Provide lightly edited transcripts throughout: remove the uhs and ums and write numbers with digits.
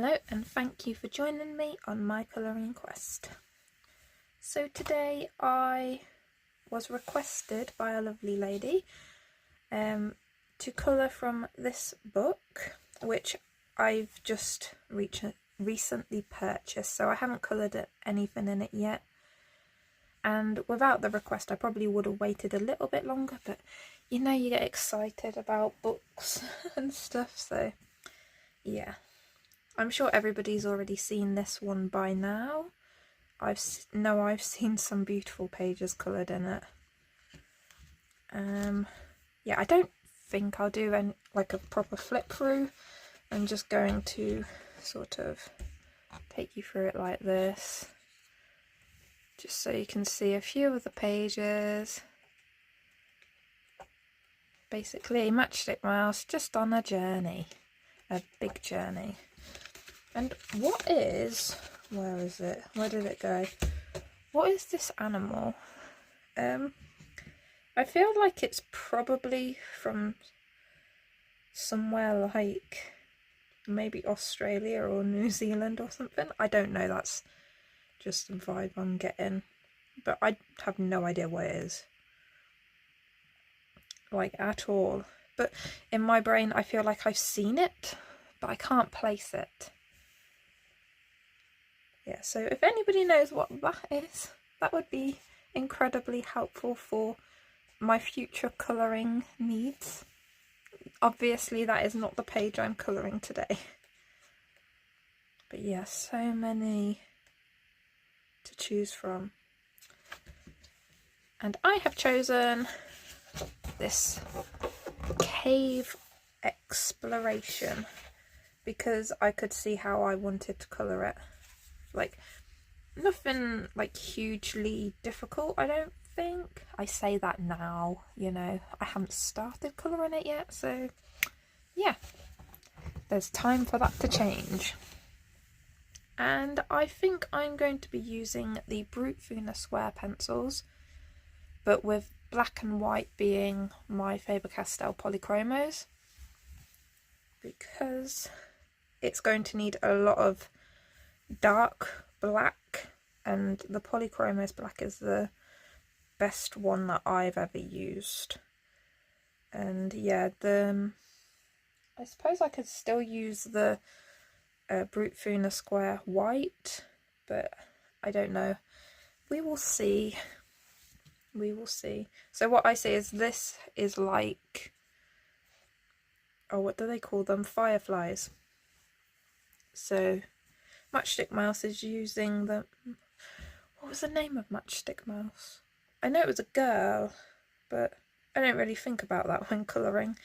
Hello and thank you for joining me on my colouring quest. So today I was requested by a lovely lady to colour from this book, which I've just recently purchased, so I haven't coloured anything in it yet. And without the request I probably would have waited a little bit longer, but you know, you get excited about books and stuff, so yeah. I'm sure everybody's already seen this one by now. I've seen some beautiful pages coloured in it. Yeah, I don't think I'll do like a proper flip through. I'm just going to sort of take you through it like this, just so you can see a few of the pages. Basically, Matchstick Mouse just on a journey, a big journey. And what is, where is it? Where did it go? What is this animal? I feel like it's probably from somewhere like maybe Australia or New Zealand or something. I don't know, that's just the vibe I'm getting. But I have no idea what it is. Like, at all. But in my brain I feel like I've seen it, but I can't place it. Yeah, so if anybody knows what that is, that would be incredibly helpful for my future colouring needs. Obviously that is not the page I'm colouring today. But yeah, so many to choose from. And I have chosen this cave exploration because I could see how I wanted to colour it. Like, nothing like hugely difficult, I don't think. I say that now, you know, I haven't started colouring it yet, so yeah, there's time for that to change. And I think I'm going to be using the Brute Square pencils, but with black and white being my Faber-Castell Polychromos, because it's going to need a lot of dark black, and the Polychromos black is the best one that I've ever used. And yeah, I suppose I could still use the Brute Square white, but I don't know. We will see. We will see. So what I see is this is like, oh, what do they call them? Fireflies. So Matchstick Mouse is using the, what was the name of Matchstick Mouse? I know it was a girl, but I don't really think about that when colouring.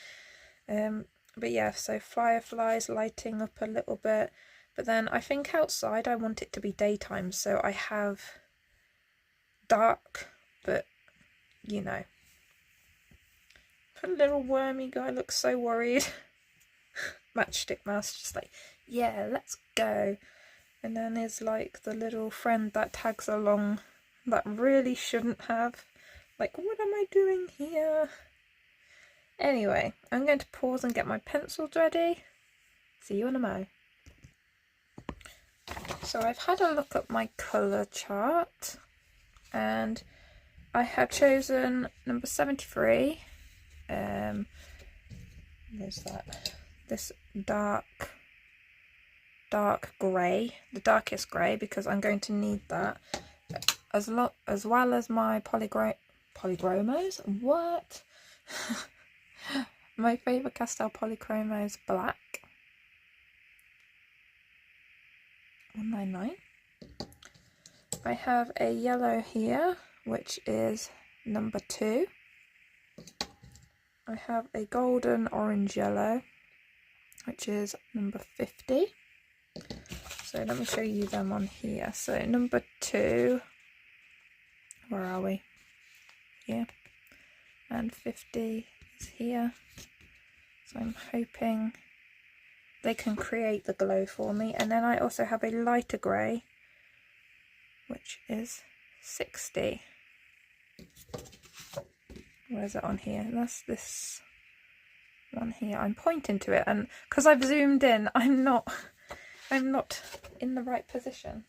But yeah, so fireflies lighting up a little bit, but then I think outside I want it to be daytime, so I have dark, but you know. The little wormy guy looks so worried. Matchstick Mouse just like, yeah, let's go. And then there's like the little friend that tags along that really shouldn't have. Like, what am I doing here? Anyway, I'm going to pause and get my pencils ready. See you in a mo. So I've had a look at my colour chart and I have chosen number 73. There's that. This dark grey, the darkest grey, because I'm going to need that as well as my Polychromos. What? My Faber-Castell Polychromos black. 199. I have a yellow here, which is number 2. I have a golden orange yellow, which is number 50. So let me show you them on here. So number 2, where are we? Here. And 50 is here. So I'm hoping they can create the glow for me. And then I also have a lighter grey, which is 60. Where's it on here? That's this one here. I'm pointing to it, and because I've zoomed in, I'm not I'm not in the right position.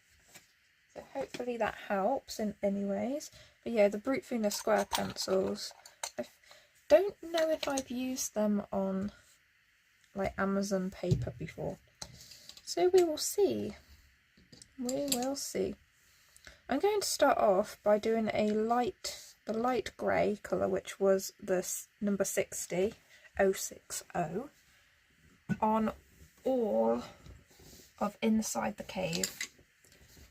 So hopefully that helps in any ways. But yeah, the Brute Fina square pencils, I don't know if I've used them on like Amazon paper before. So we will see. We will see. I'm going to start off by doing the light grey colour, which was the number 60, 060, on all of inside the cave.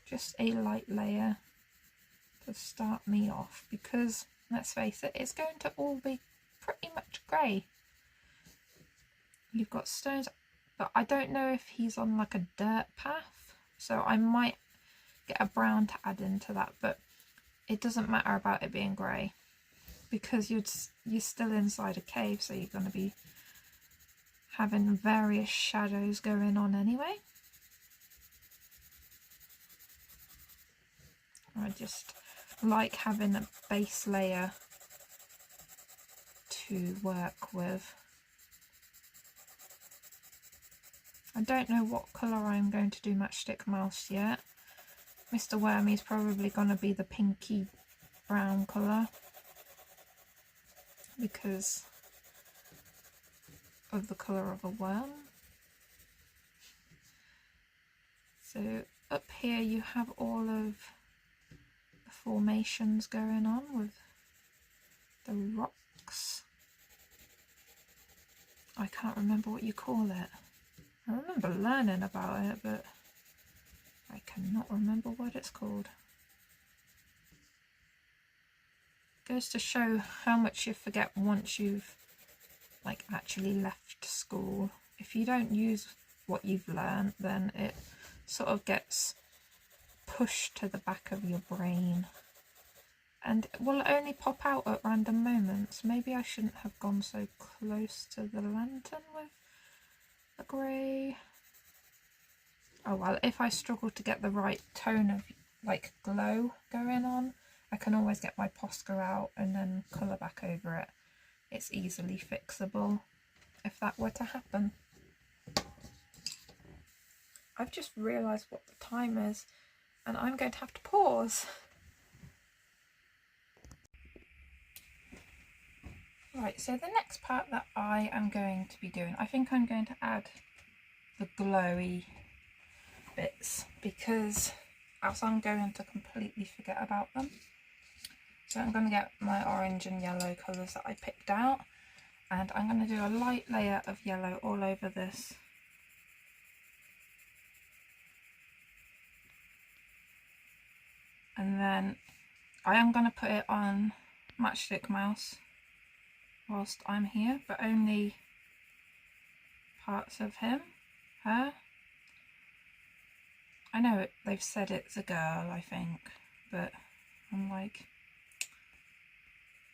Just a light layer to start me off, because let's face it, it's going to all be pretty much grey. You've got stones, but I don't know if he's on like a dirt path, so I might get a brown to add into that, but it doesn't matter about it being grey, because you're still inside a cave, so you're going to be having various shadows going on anyway. I just like having a base layer to work with. I don't know what colour I'm going to do Matchstick Mouse yet. Mr. Wormy's probably going to be the pinky brown colour, because of the colour of a worm. So up here you have all of the formations going on with the rocks. I can't remember what you call it. I remember learning about it, but I cannot remember what it's called. Goes to show how much you forget once you've like actually left school. If you don't use what you've learned, then it sort of gets pushed to the back of your brain, and it will only pop out at random moments. Maybe I shouldn't have gone so close to the lantern with the grey. Oh well, if I struggle to get the right tone of like glow going on, I can always get my Posca out and then colour back over it. It's easily fixable if that were to happen. I've just realised what the time is, and I'm going to have to pause. Right, so the next part that I am going to be doing, I think I'm going to add the glowy bits, because else I'm going to completely forget about them. So I'm going to get my orange and yellow colours that I picked out, and I'm going to do a light layer of yellow all over this. And then I am going to put it on Matchstick Mouse whilst I'm here, but only parts of him, her. I know they've said it's a girl, I think, but I'm like,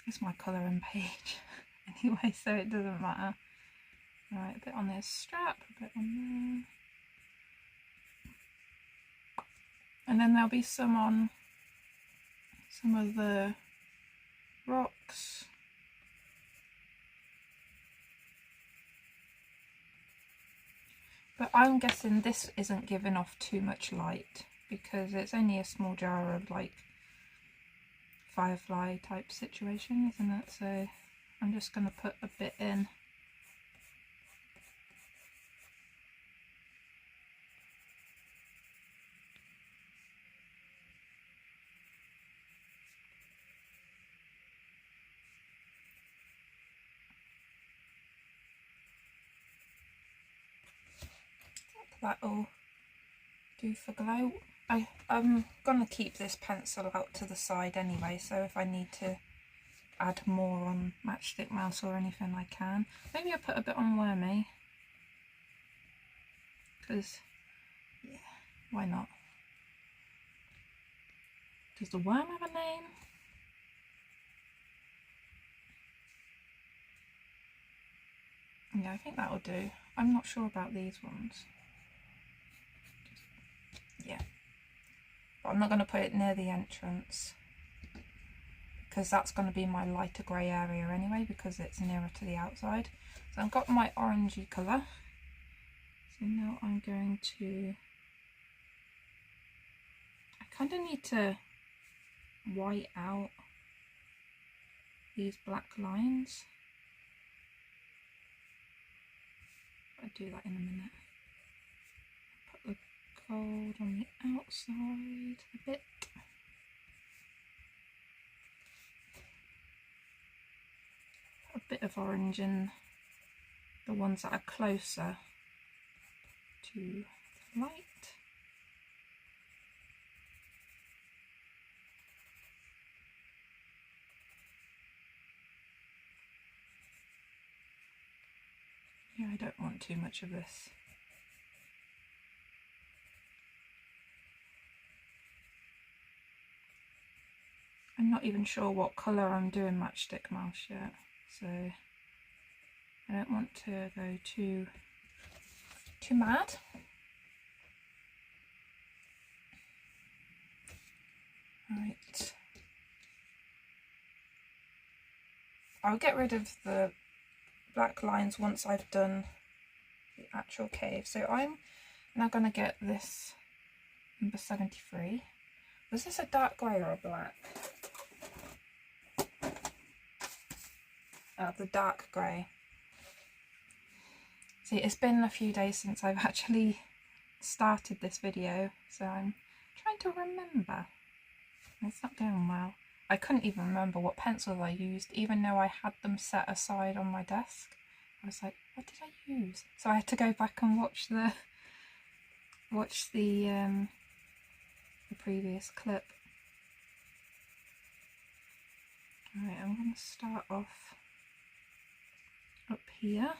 it's my colouring page anyway, so it doesn't matter. Right, a bit on this strap, a bit on there. And then there'll be some on some of the rocks. But I'm guessing this isn't giving off too much light, because it's only a small jar of like firefly type situation, isn't it? So I'm just going to put a bit in. That'll do for glow. I'm going to keep this pencil out to the side anyway, so if I need to add more on Matchstick Mouse or anything I can. Maybe I'll put a bit on Wormy, because yeah, why not? Does the worm have a name? Yeah, I think that'll do. I'm not sure about these ones. Yeah, but I'm not going to put it near the entrance, because that's going to be my lighter grey area anyway, because it's nearer to the outside. So I've got my orangey colour, so So now I'm going to, I kind of need to white out these black lines. I'll do that in a minute. Put the gold on the outside a bit. A bit of orange in the ones that are closer to the light. Yeah, I don't want too much of this. I'm not even sure what colour I'm doing Matchstick Mouse yet, so I don't want to go too mad. Right. I'll get rid of the black lines once I've done the actual cave. So I'm now going to get this number 73. Was this a dark grey or a black? The dark grey. See, it's been a few days since I've actually started this video, so I'm trying to remember. It's not going well. I couldn't even remember what pencils I used, even though I had them set aside on my desk. I was like, what did I use? So I had to go back and watch the previous clip. Alright, I'm going to start off up here.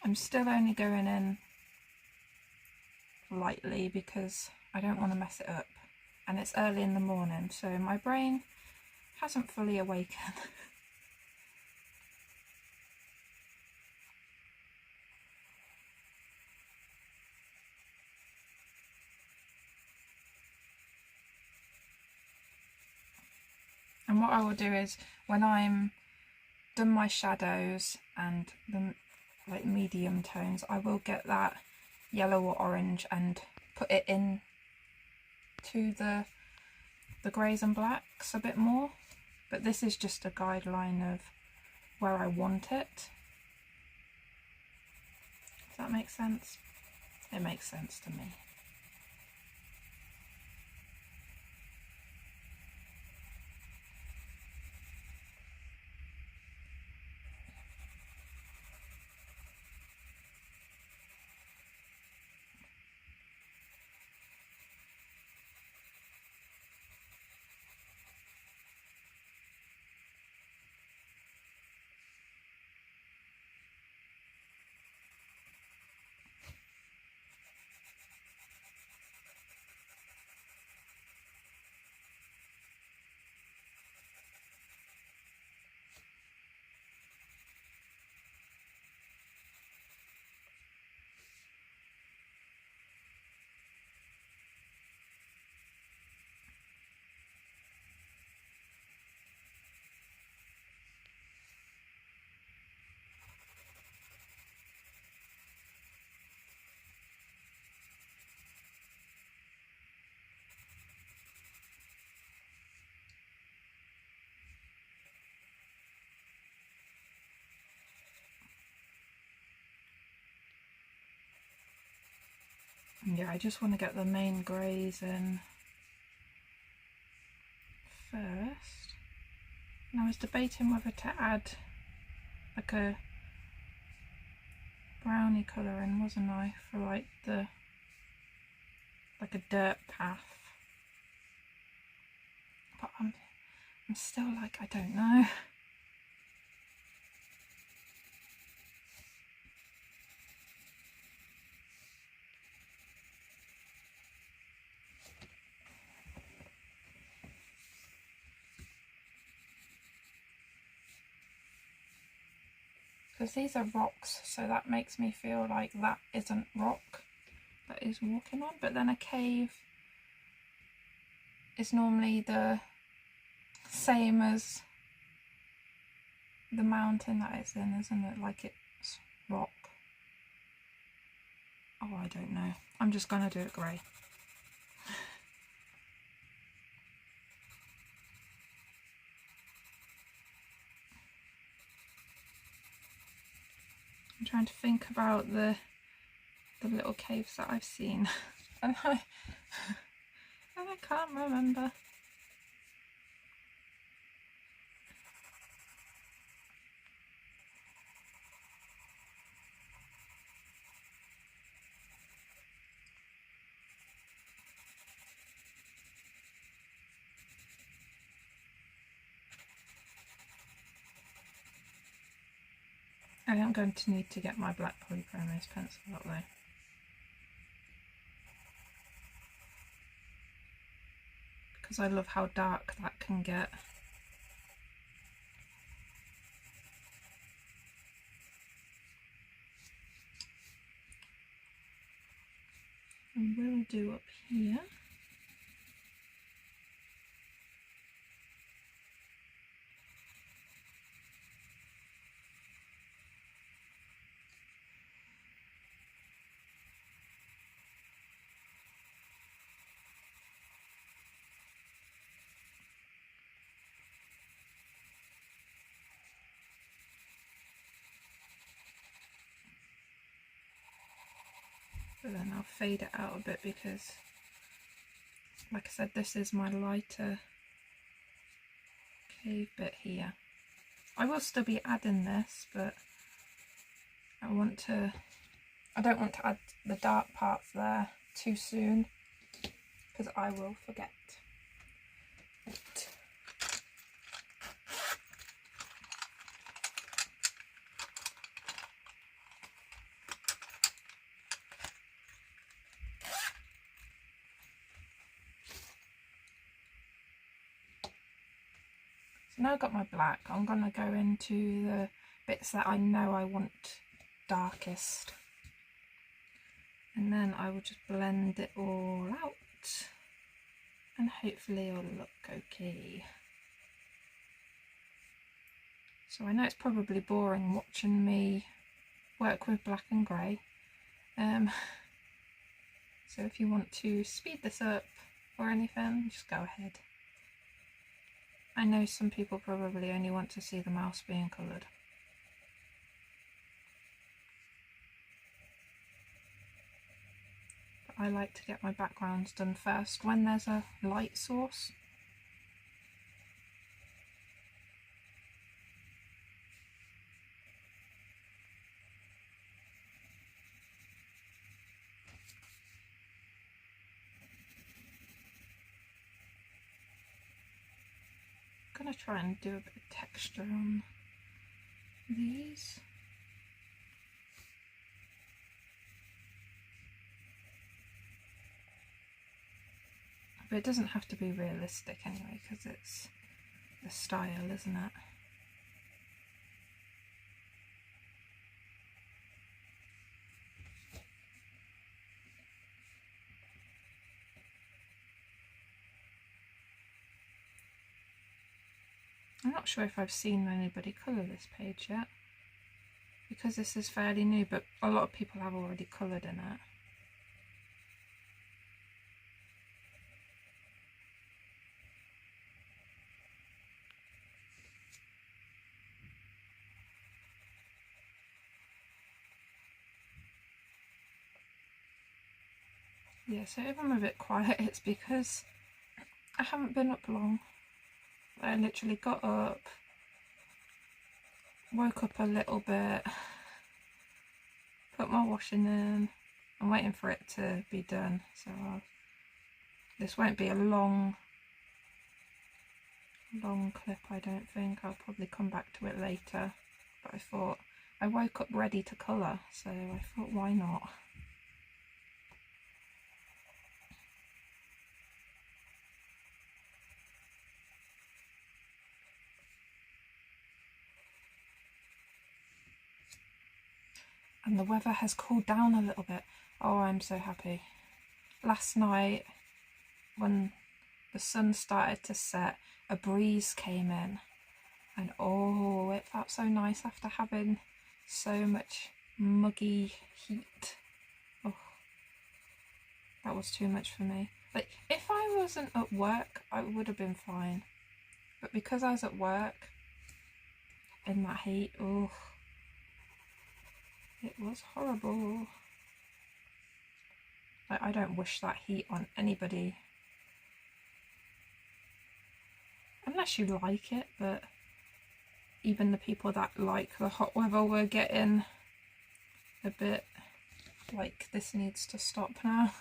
I'm still only going in lightly because I don't want to mess it up, and it's early in the morning, so my brain hasn't fully awakened. And what I will do is, when I'm done my shadows and the like medium tones, I will get that yellow or orange and put it in to the greys and blacks a bit more. But this is just a guideline of where I want it. Does that make sense? It makes sense to me. Yeah, I just want to get the main greys in first. And I was debating whether to add like a brownie colour in, wasn't I, for like a dirt path. But I'm still like, I don't know. Because these are rocks, so that makes me feel like that isn't rock that is walking on. But then a cave is normally the same as the mountain that it's in, isn't it? Like it's rock. Oh, I don't know. I'm just going to do it grey. I'm trying to think about the little caves that I've seen. and I can't remember. I am going to need to get my black polychromos pencil out though. Because I love how dark that can get. And we'll do up here. But then I'll fade it out a bit because, like I said, this is my lighter cave bit here. I will still be adding this, but I don't want to add the dark parts there too soon because I will forget. So now I've got my black, I'm going to go into the bits that I know I want darkest. And then I will just blend it all out. And hopefully it'll look okay. So I know it's probably boring watching me work with black and grey. So if you want to speed this up or anything, just go ahead. I know some people probably only want to see the mouse being coloured. But I like to get my backgrounds done first when there's a light source. I'm going to try and do a bit of texture on these. But it doesn't have to be realistic anyway, because it's the style, isn't it? I'm not sure if I've seen anybody colour this page yet, because this is fairly new, but a lot of people have already coloured in it. Yeah, so if I'm a bit quiet, it's because I haven't been up long. I literally got up, woke up a little bit, put my washing in. I'm waiting for it to be done, so this won't be a long clip, I don't think. I'll probably come back to it later, but I thought I woke up ready to colour, so I thought why not. And the weather has cooled down a little bit. Oh, I'm so happy. Last night, when the sun started to set, a breeze came in. And oh, it felt so nice after having so much muggy heat. Oh, that was too much for me. Like, if I wasn't at work, I would have been fine. But because I was at work, in that heat, oh, it was horrible. Like, I don't wish that heat on anybody. Unless you like it, but even the people that like the hot weather were getting a bit like, this needs to stop now.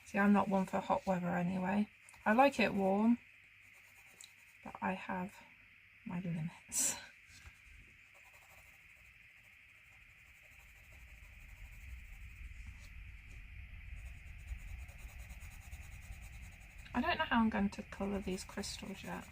See, I'm not one for hot weather anyway. I like it warm, but I have my limits. I don't know how I'm going to colour these crystals yet.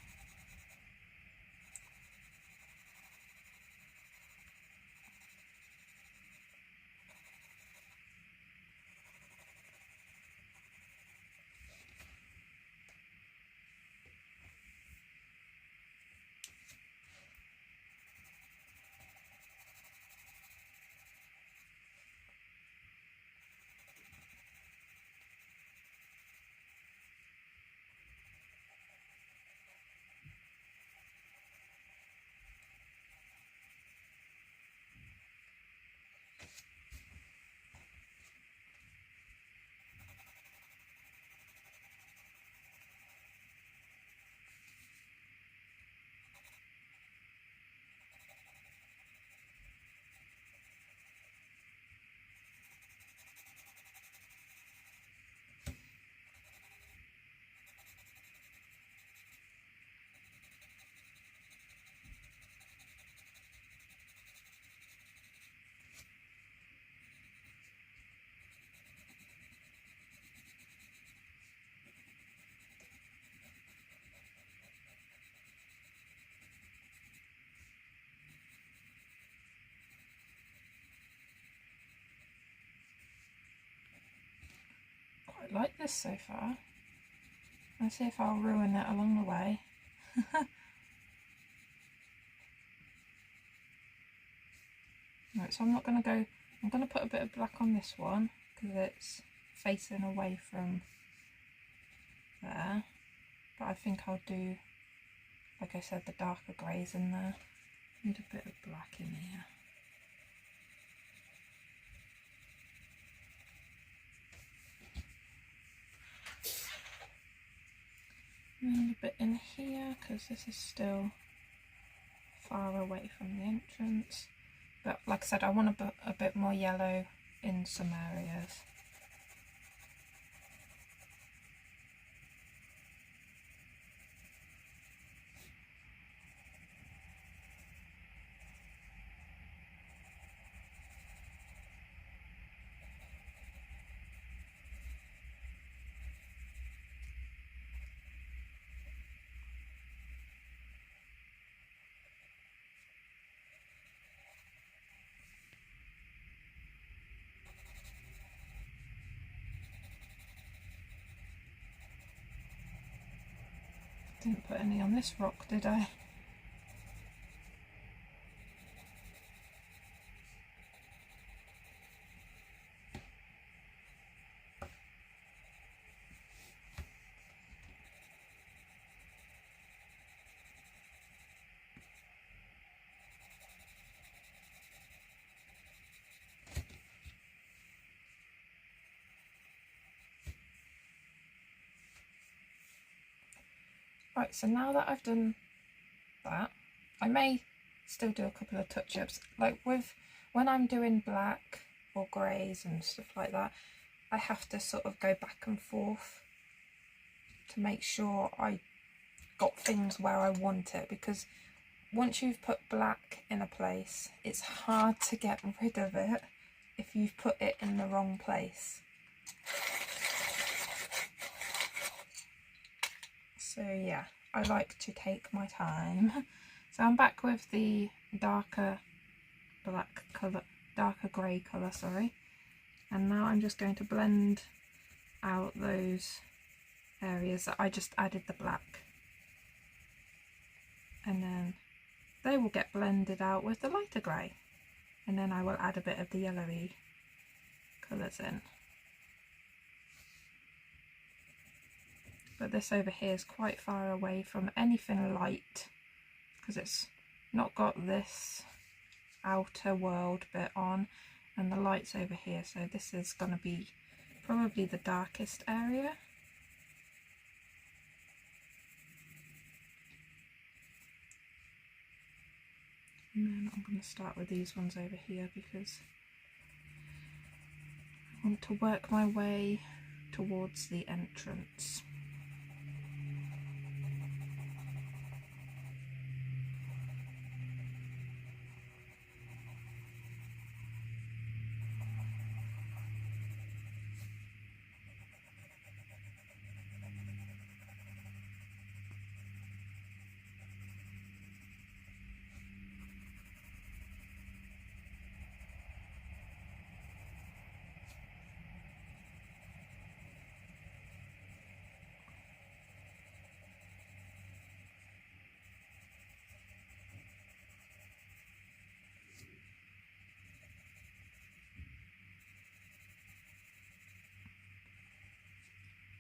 Quite like this so far. Let's see if I'll ruin it along the way. Right, so I'm not going to go, I'm going to put a bit of black on this one because it's facing away from there, but I think I'll do, like I said, the darker greys in there. Need a bit of black in here. And a bit in here because this is still far away from the entrance. But like I said, I want to put a bit more yellow in some areas. Didn't put any on this rock, did I? Right, so now that I've done that, I may still do a couple of touch-ups. Like when I'm doing black or greys and stuff like that, I have to sort of go back and forth to make sure I got things where I want it, because once you've put black in a place, it's hard to get rid of it if you've put it in the wrong place. So yeah, I like to take my time. So I'm back with the darker black colour, darker grey colour, sorry. And now I'm just going to blend out those areas that I just added the black. And then they will get blended out with the lighter grey. and then I will add a bit of the yellowy colours in. But this over here is quite far away from anything light because it's not got this outer world bit on, and the light's over here, so this is going to be probably the darkest area. And then I'm going to start with these ones over here because I want to work my way towards the entrance.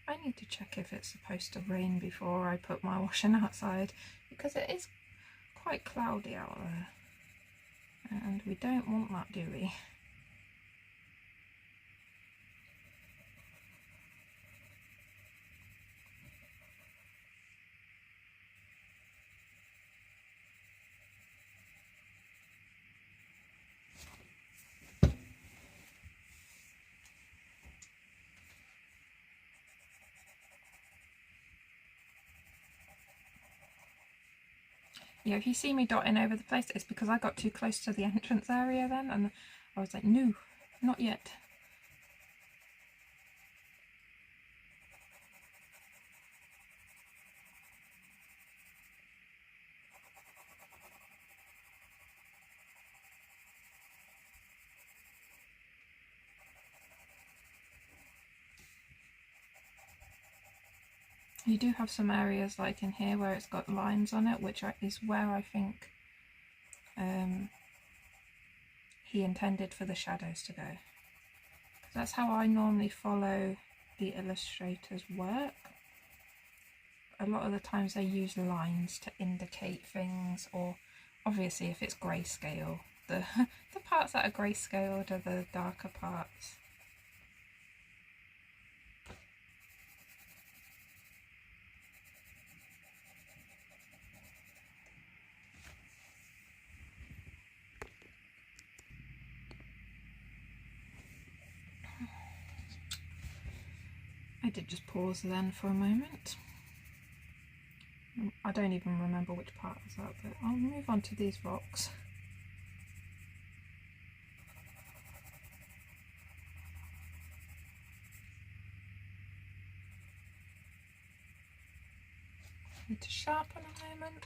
I need to check if it's supposed to rain before I put my washing outside, because it is quite cloudy out there and we don't want that, do we? Yeah, if you see me dotting over the place, it's because I got too close to the entrance area then, and I was like, no, not yet. You do have some areas like in here where it's got lines on it, which is where I think he intended for the shadows to go. That's how I normally follow the illustrator's work. A lot of the times they use lines to indicate things, or obviously if it's grayscale, the parts that are grayscaled are the darker parts. I did just pause then for a moment. I don't even remember which part was that, but I'll move on to these rocks. Need to sharpen a moment.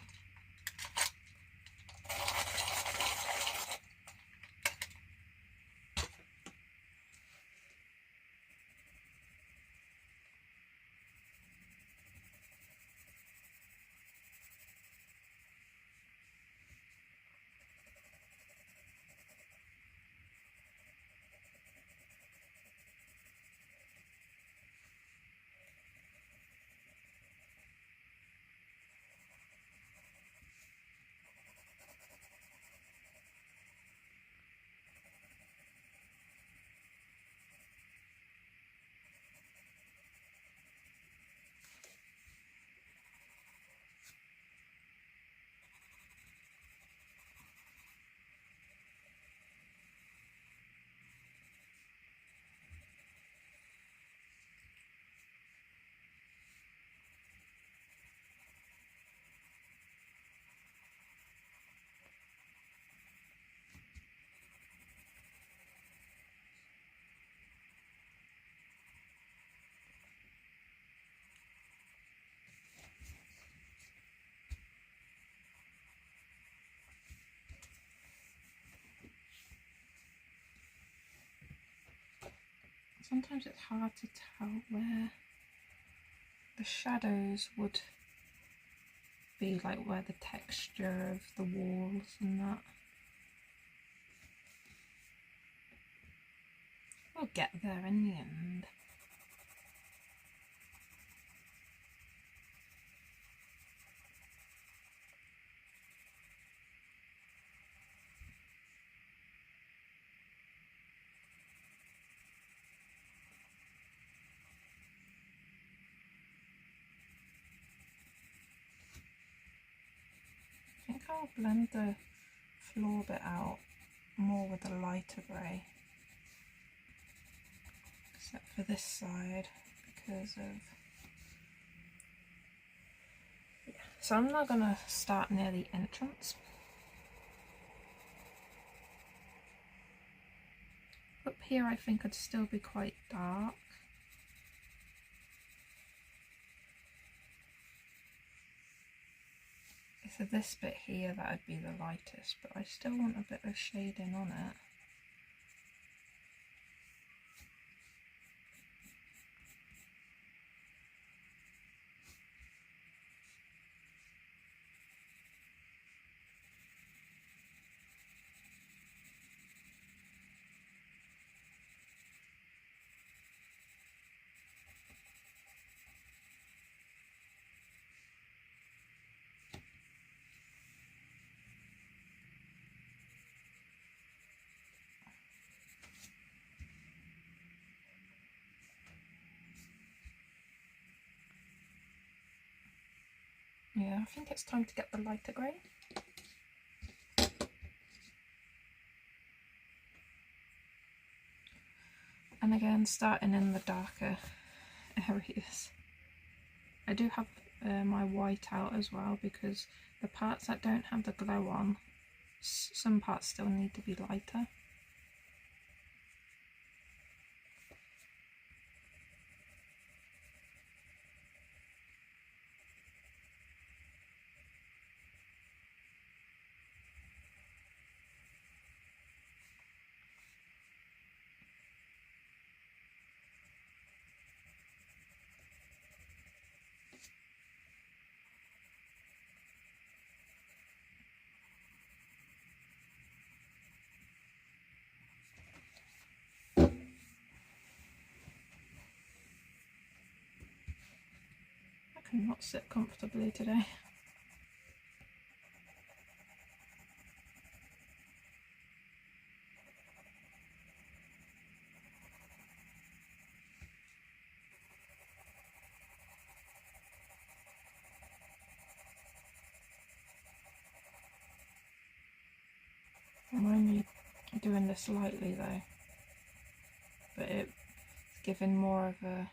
Sometimes it's hard to tell where the shadows would be, like where the texture of the walls and that. We'll get there in the end. I think I'll blend the floor bit out more with a lighter grey, except for this side because of... Yeah. So I'm now going to start near the entrance. Up here I think would still be quite dark. So this bit here, that would be the lightest, but I still want a bit of shading on it. Yeah, I think it's time to get the lighter grey. And again, starting in the darker areas. I do have my white out as well, because the parts that don't have the glow on, some parts still need to be lighter. I cannot sit comfortably today. I'm only doing this lightly though, but it's giving more of a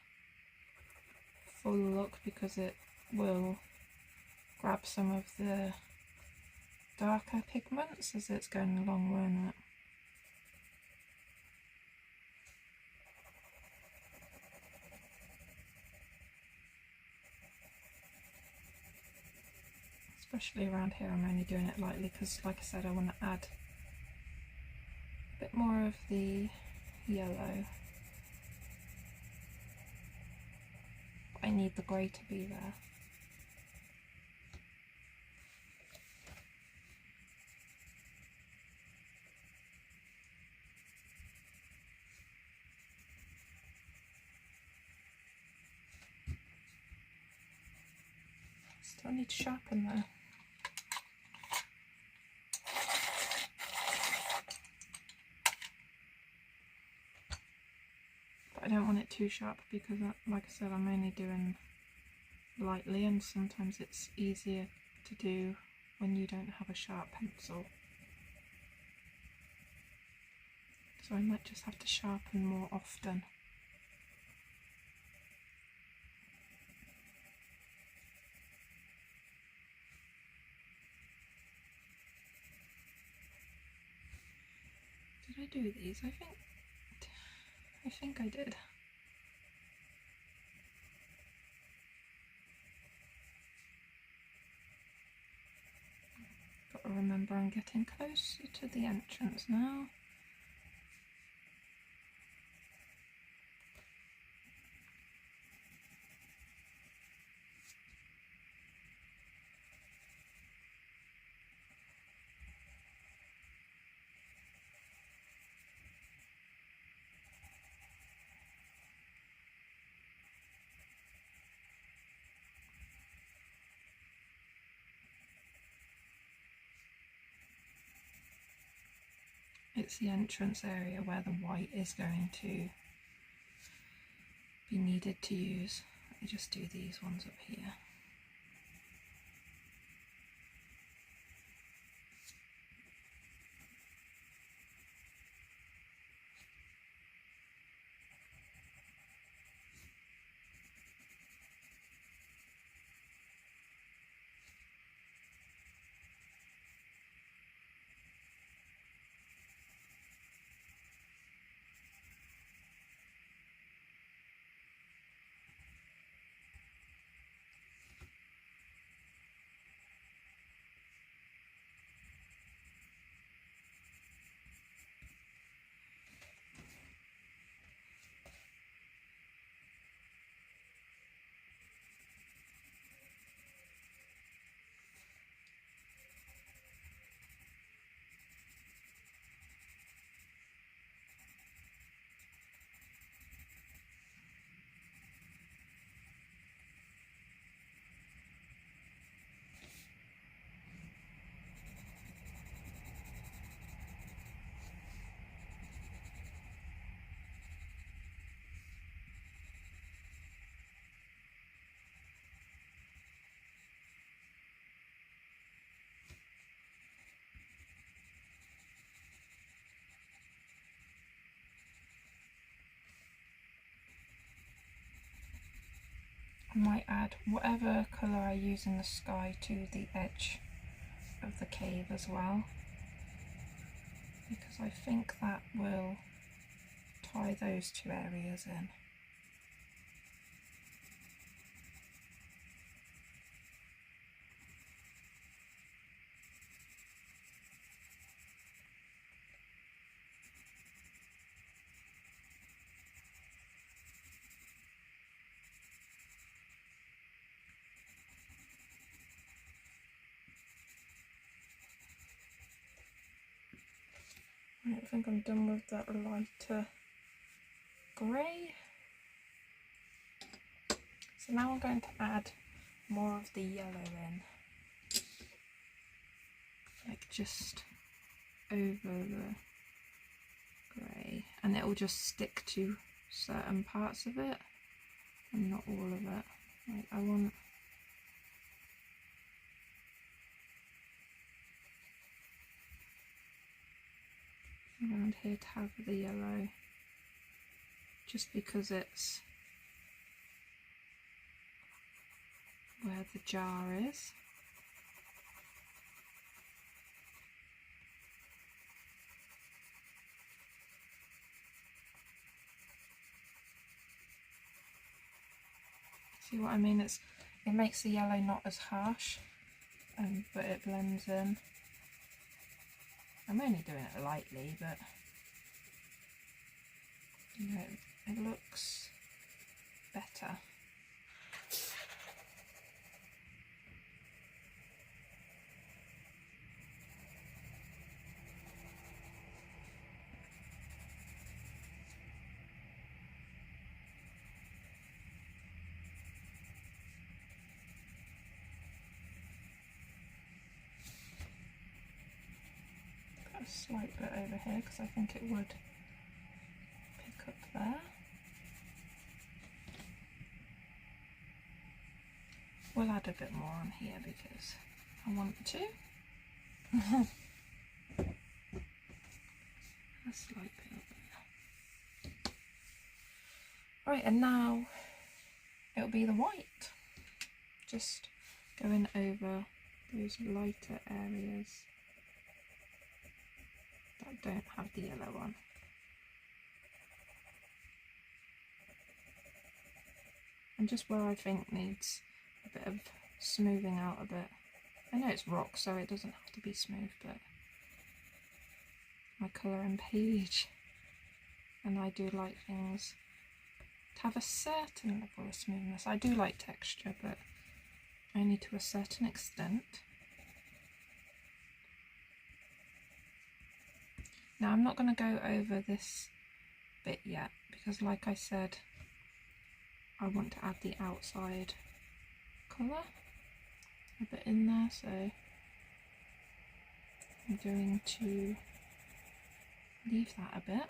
full look because it will grab some of the darker pigments as it's going along, won't it? Especially around here, I'm only doing it lightly because, like I said, I want to add a bit more of the yellow. But I need the grey to be there. Still need to sharpen there. But I don't want it too sharp because, like I said, I'm only doing lightly, and sometimes it's easier to do when you don't have a sharp pencil. So I might just have to sharpen more often. Did I do these? I think I did. Got to remember I'm getting closer to the entrance now. It's the entrance area where the white is going to be needed to use. Let me just do these ones up here. I might add whatever colour I use in the sky to the edge of the cave as well, because I think that will tie those two areas in. I think I'm done with that lighter grey. So now I'm going to add more of the yellow in, like just over the grey, and it will just stick to certain parts of it and not all of it. Like I want around here to have the yellow, just because it's where the jar is. See what I mean? It makes the yellow not as harsh, but it blends in. I'm only doing it lightly, but you know, it looks better. A slight bit over here because I think it would pick up there. We'll add a bit more on here because I want to. A slight bit up there. Right, and now it'll be the white. Just going over those lighter areas that don't have the yellow on. And just where I think needs a bit of smoothing out a bit. I know it's rock, so it doesn't have to be smooth, but my colouring page, and I do like things to have a certain level of smoothness. I do like texture, but only to a certain extent. Now I'm not going to go over this bit yet because, like I said, I want to add the outside colour a bit in there, so I'm going to leave that a bit.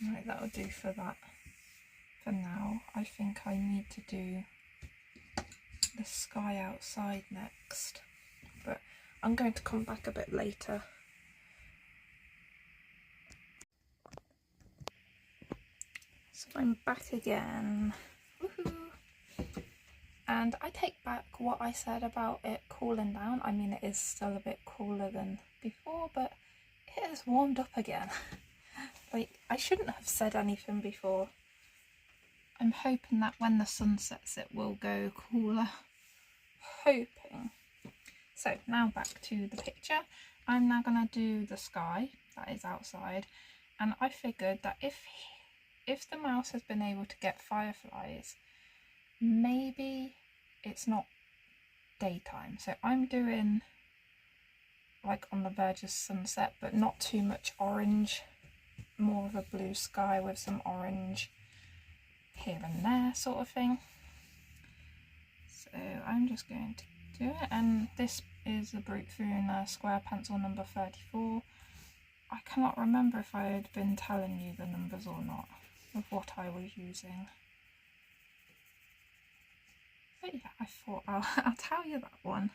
Right, that'll do for that for now. I think I need to do the sky outside next, but I'm going to come back a bit later. So I'm back again. Woohoo! And I take back what I said about it cooling down. I mean, it is still a bit cooler than before, but it has warmed up again. Like, I shouldn't have said anything before. I'm hoping that when the sun sets it will go cooler. Hoping. So now back to the picture. I'm now going to do the sky that is outside, and I figured that if the mouse has been able to get fireflies, maybe it's not daytime. So I'm doing like on the verge of sunset, but not too much orange, more of a blue sky with some orange here and there sort of thing. So I'm just going to do it, and this is the Brute Funa square pencil number 34. I cannot remember if I had been telling you the numbers or not of what I was using. But yeah, I thought I'll tell you that one.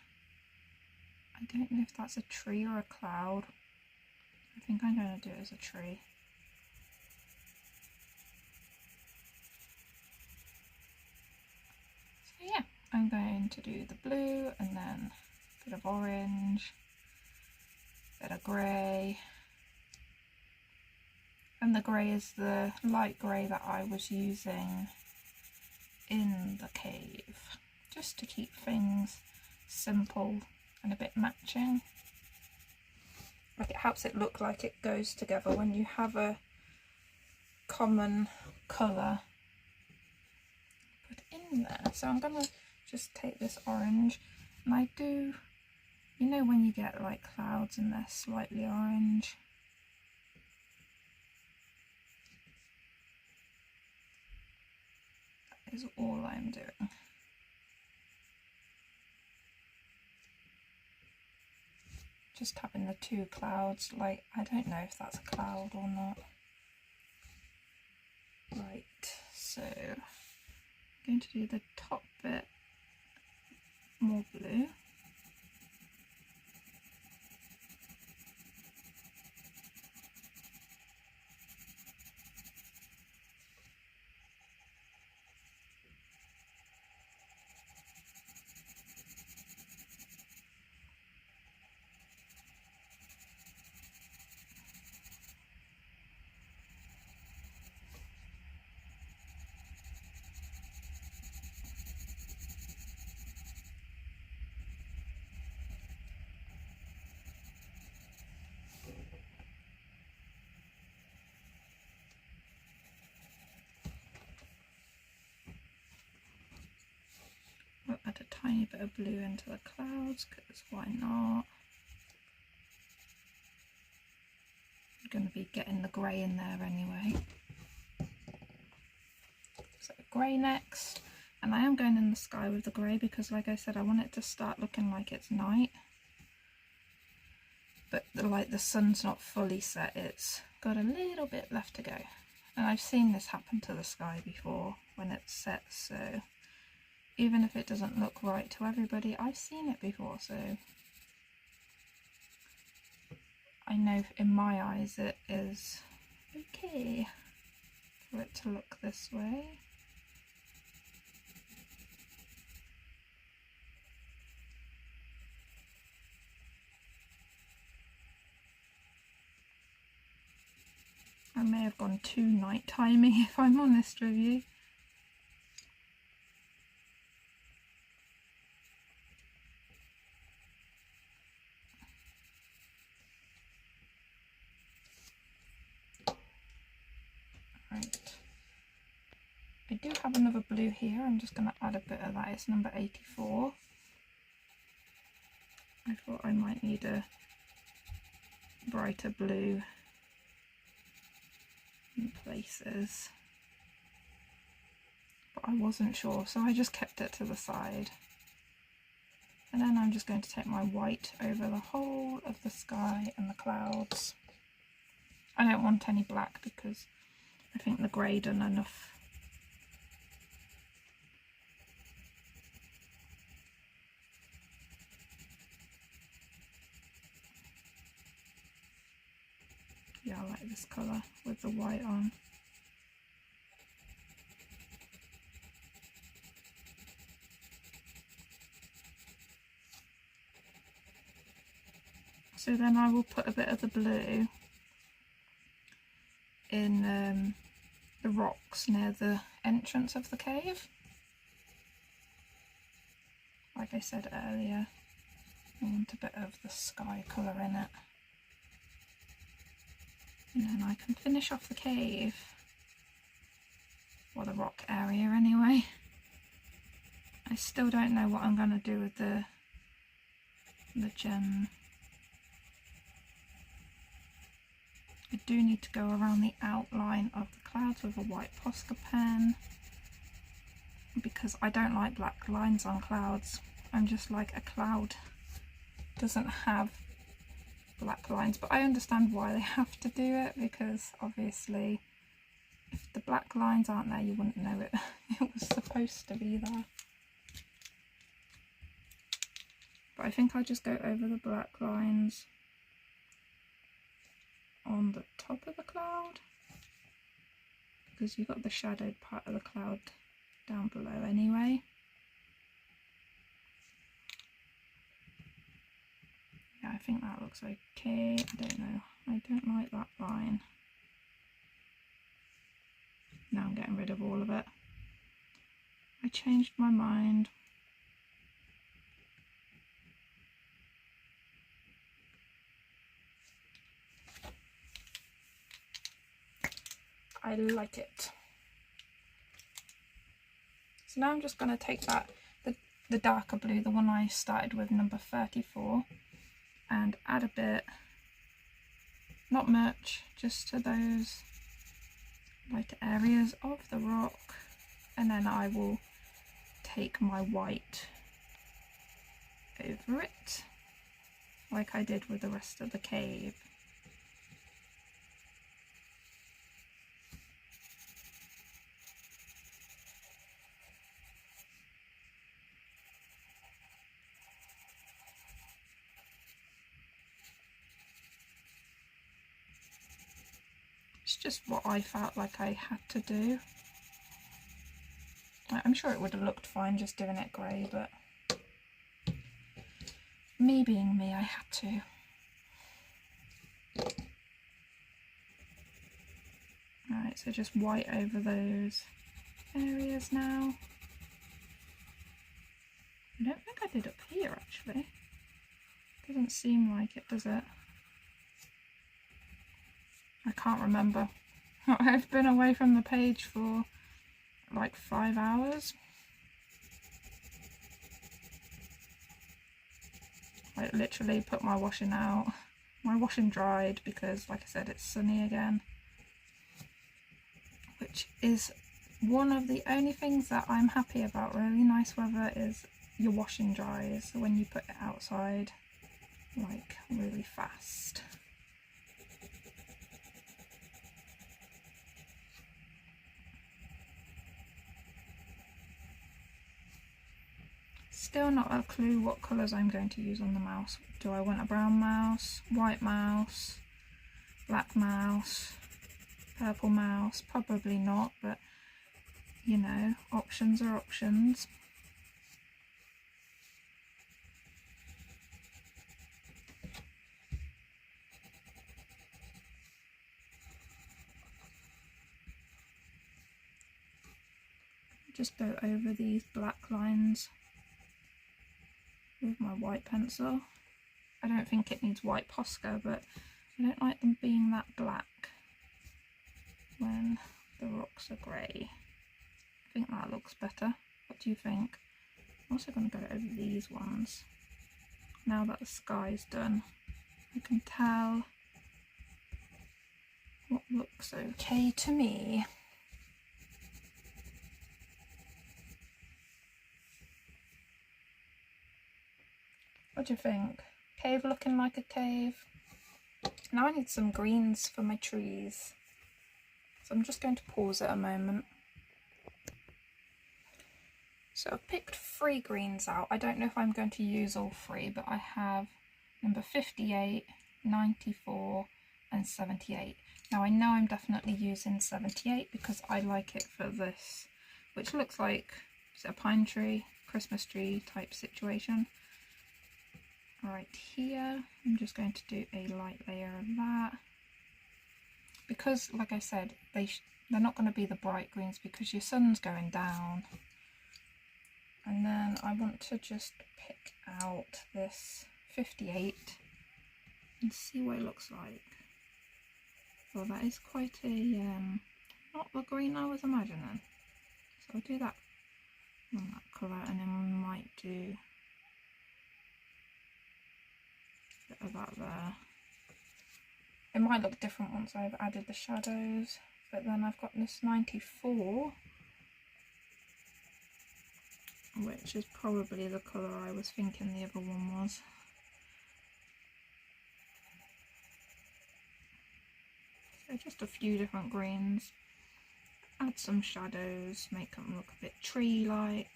I don't know if that's a tree or a cloud. I think I'm going to do it as a tree. So yeah, I'm going to do the blue and then a bit of orange, a bit of grey. And the grey is the light grey that I was using in the cave, just to keep things simple and a bit matching. Like, it helps it look like it goes together when you have a common colour put in there. So I'm gonna just take this orange, and I do, you know when you get like clouds and they're slightly orange, that is all I'm doing. Just having the two clouds, like, I don't know if that's a cloud or not. Right, so I'm going to do the top bit more blue. We'll add a tiny bit of blue into the clouds, because why not? I'm going to be getting the grey in there anyway. So grey next, and I am going in the sky with the grey because, like I said, I want it to start looking like it's night. But like the sun's not fully set, it's got a little bit left to go. And I've seen this happen to the sky before when it's set, so even if it doesn't look right to everybody, I've seen it before, so I know in my eyes it is okay for it to look this way. I may have gone too night-timey if I'm honest with you. Right. I do have another blue here. I'm just going to add a bit of that. It's number 84. I thought I might need a brighter blue in places, but I wasn't sure, so I just kept it to the side. And then I'm just going to take my white over the whole of the sky and the clouds. I don't want any black because I think the grey done enough. Yeah, I like this colour with the white on. So then I will put a bit of the blue in the rocks near the entrance of the cave. Like I said earlier, I want a bit of the sky colour in it. And then I can finish off the cave, or the rock area anyway. I still don't know what I'm going to do with the gem. I do need to go around the outline of the clouds with a white Posca pen, because I don't like black lines on clouds. I'm just like, a cloud doesn't have black lines, but I understand why they have to do it, because obviously if the black lines aren't there you wouldn't know it was supposed to be there. But I think I'll just go over the black lines on the top of the cloud, because you've got the shadowed part of the cloud down below anyway. Yeah, I think that looks okay. I don't know. I don't like that line. Now I'm getting rid of all of it. I changed my mind. I like it. So now I'm just going to take that, the darker blue, the one I started with, number 34, and add a bit, not much, just to those lighter areas of the rock, and then I will take my white over it, like I did with the rest of the cave. It's just what I felt like I had to do. I'm sure it would have looked fine just doing it grey, but me being me, I had to. Alright, so just white over those areas now. I don't think I did up here actually. Doesn't seem like it, does it? I can't remember. I've been away from the page for like 5 hours. I literally put my washing out. My washing dried because, like I said, it's sunny again. Which is one of the only things that I'm happy about really nice weather, is your washing dries when you put it outside, like, really fast. Still not a clue what colours I'm going to use on the mouse. Do I want a brown mouse, white mouse, black mouse, purple mouse? Probably not, but you know, options are options. just go over these black lines with my white pencil. I don't think it needs white Posca, but I don't like them being that black when the rocks are grey. I think that looks better. What do you think? I'm also going to go over these ones. Now that the sky's done, I can tell what looks okay to me. What do you think? Cave looking like a cave? Now I need some greens for my trees. So I'm just going to pause it a moment. So I've picked 3 greens out. I don't know if I'm going to use all 3, but I have number 58, 94 and 78. Now I know I'm definitely using 78 because I like it for this, which looks like, is it a pine tree, Christmas tree type situation. Right here, I'm just going to do a light layer of that. Because, like I said, they're not going to be the bright greens because your sun's going down. And then I want to just pick out this 58 and see what it looks like. Well, that is quite a, not the green I was imagining. So I'll do that on that colour, and then we might do a bit of that there. It might look different once I've added the shadows, but then I've got this 94, which is probably the colour I was thinking the other one was. So just a few different greens, add some shadows, make them look a bit tree-like.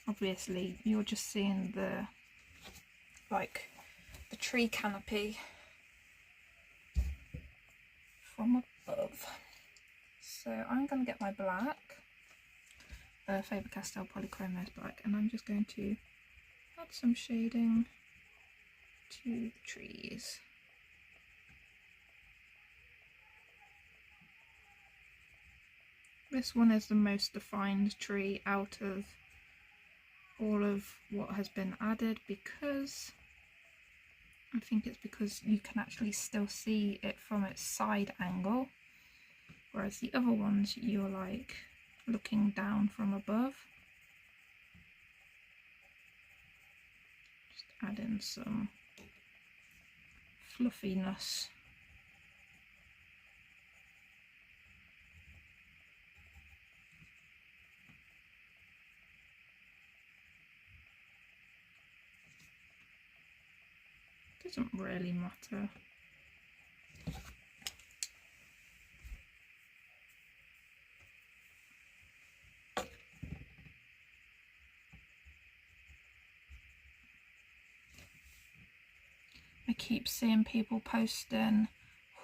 Obviously you're just seeing the tree canopy from above. So I'm going to get my black, Faber-Castell Polychromos black, and I'm just going to add some shading to the trees. This one is the most defined tree out of all of what has been added, because I think it's because you can actually still see it from its side angle, whereas the other ones you're like looking down from above. Just add in some fluffiness. Doesn't really matter. I keep seeing people posting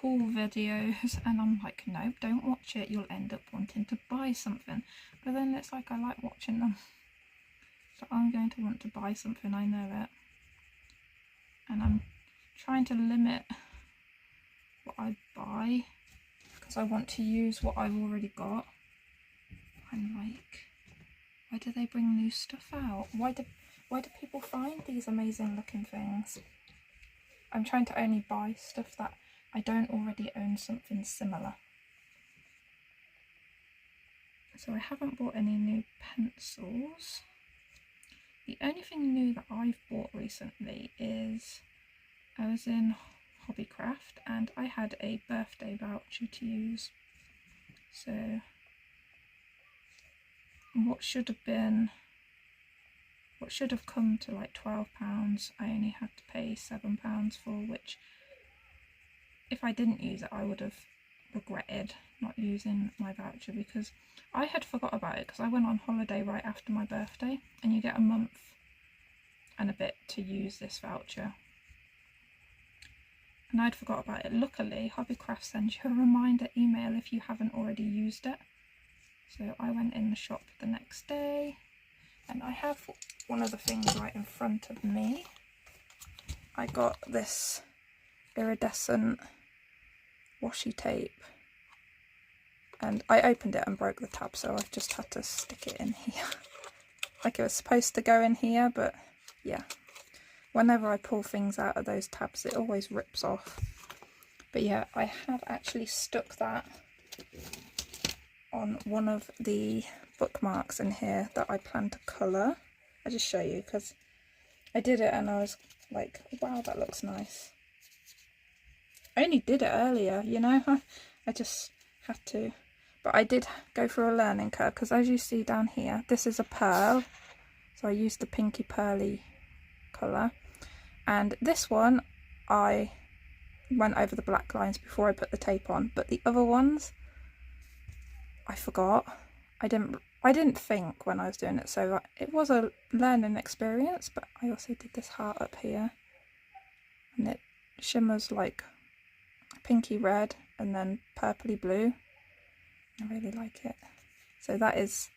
haul videos and I'm like, no, don't watch it, you'll end up wanting to buy something. But then it's like, I like watching them, so I'm going to want to buy something, I know it. And I'm trying to limit what I buy because I want to use what I've already got. I'm like, why do they bring new stuff out? Why do people find these amazing looking things? I'm trying to only buy stuff that I don't already own something similar. So I haven't bought any new pencils. The only thing new that I've bought recently is I was in Hobbycraft and I had a birthday voucher to use. So what should have come to like £12, I only had to pay £7 for, which if I didn't use it I would have regretted not using my voucher, because I had forgot about it because I went on holiday right after my birthday and you get a month and a bit to use this voucher. And I'd forgot about it. Luckily, Hobbycraft sends you a reminder email if you haven't already used it. So I went in the shop the next day and I have one of the things right in front of me. I got this iridescent washi tape and I opened it and broke the tab, so I've just had to stick it in here. Like it was supposed to go in here, but yeah. Whenever I pull things out of those tabs, it always rips off. But yeah, I have actually stuck that on one of the bookmarks in here that I plan to colour. I'll just show you, because I did it and I was like, wow, that looks nice. I only did it earlier, you know, I just had to. But I did go through a learning curve, because as you see down here, this is a pearl. So I used the pinky pearly colour. And this one, I went over the black lines before I put the tape on. But the other ones, I forgot. I didn't think when I was doing it. So it was a learning experience. But I also did this heart up here. And it shimmers like pinky red and then purpley blue. I really like it. So that is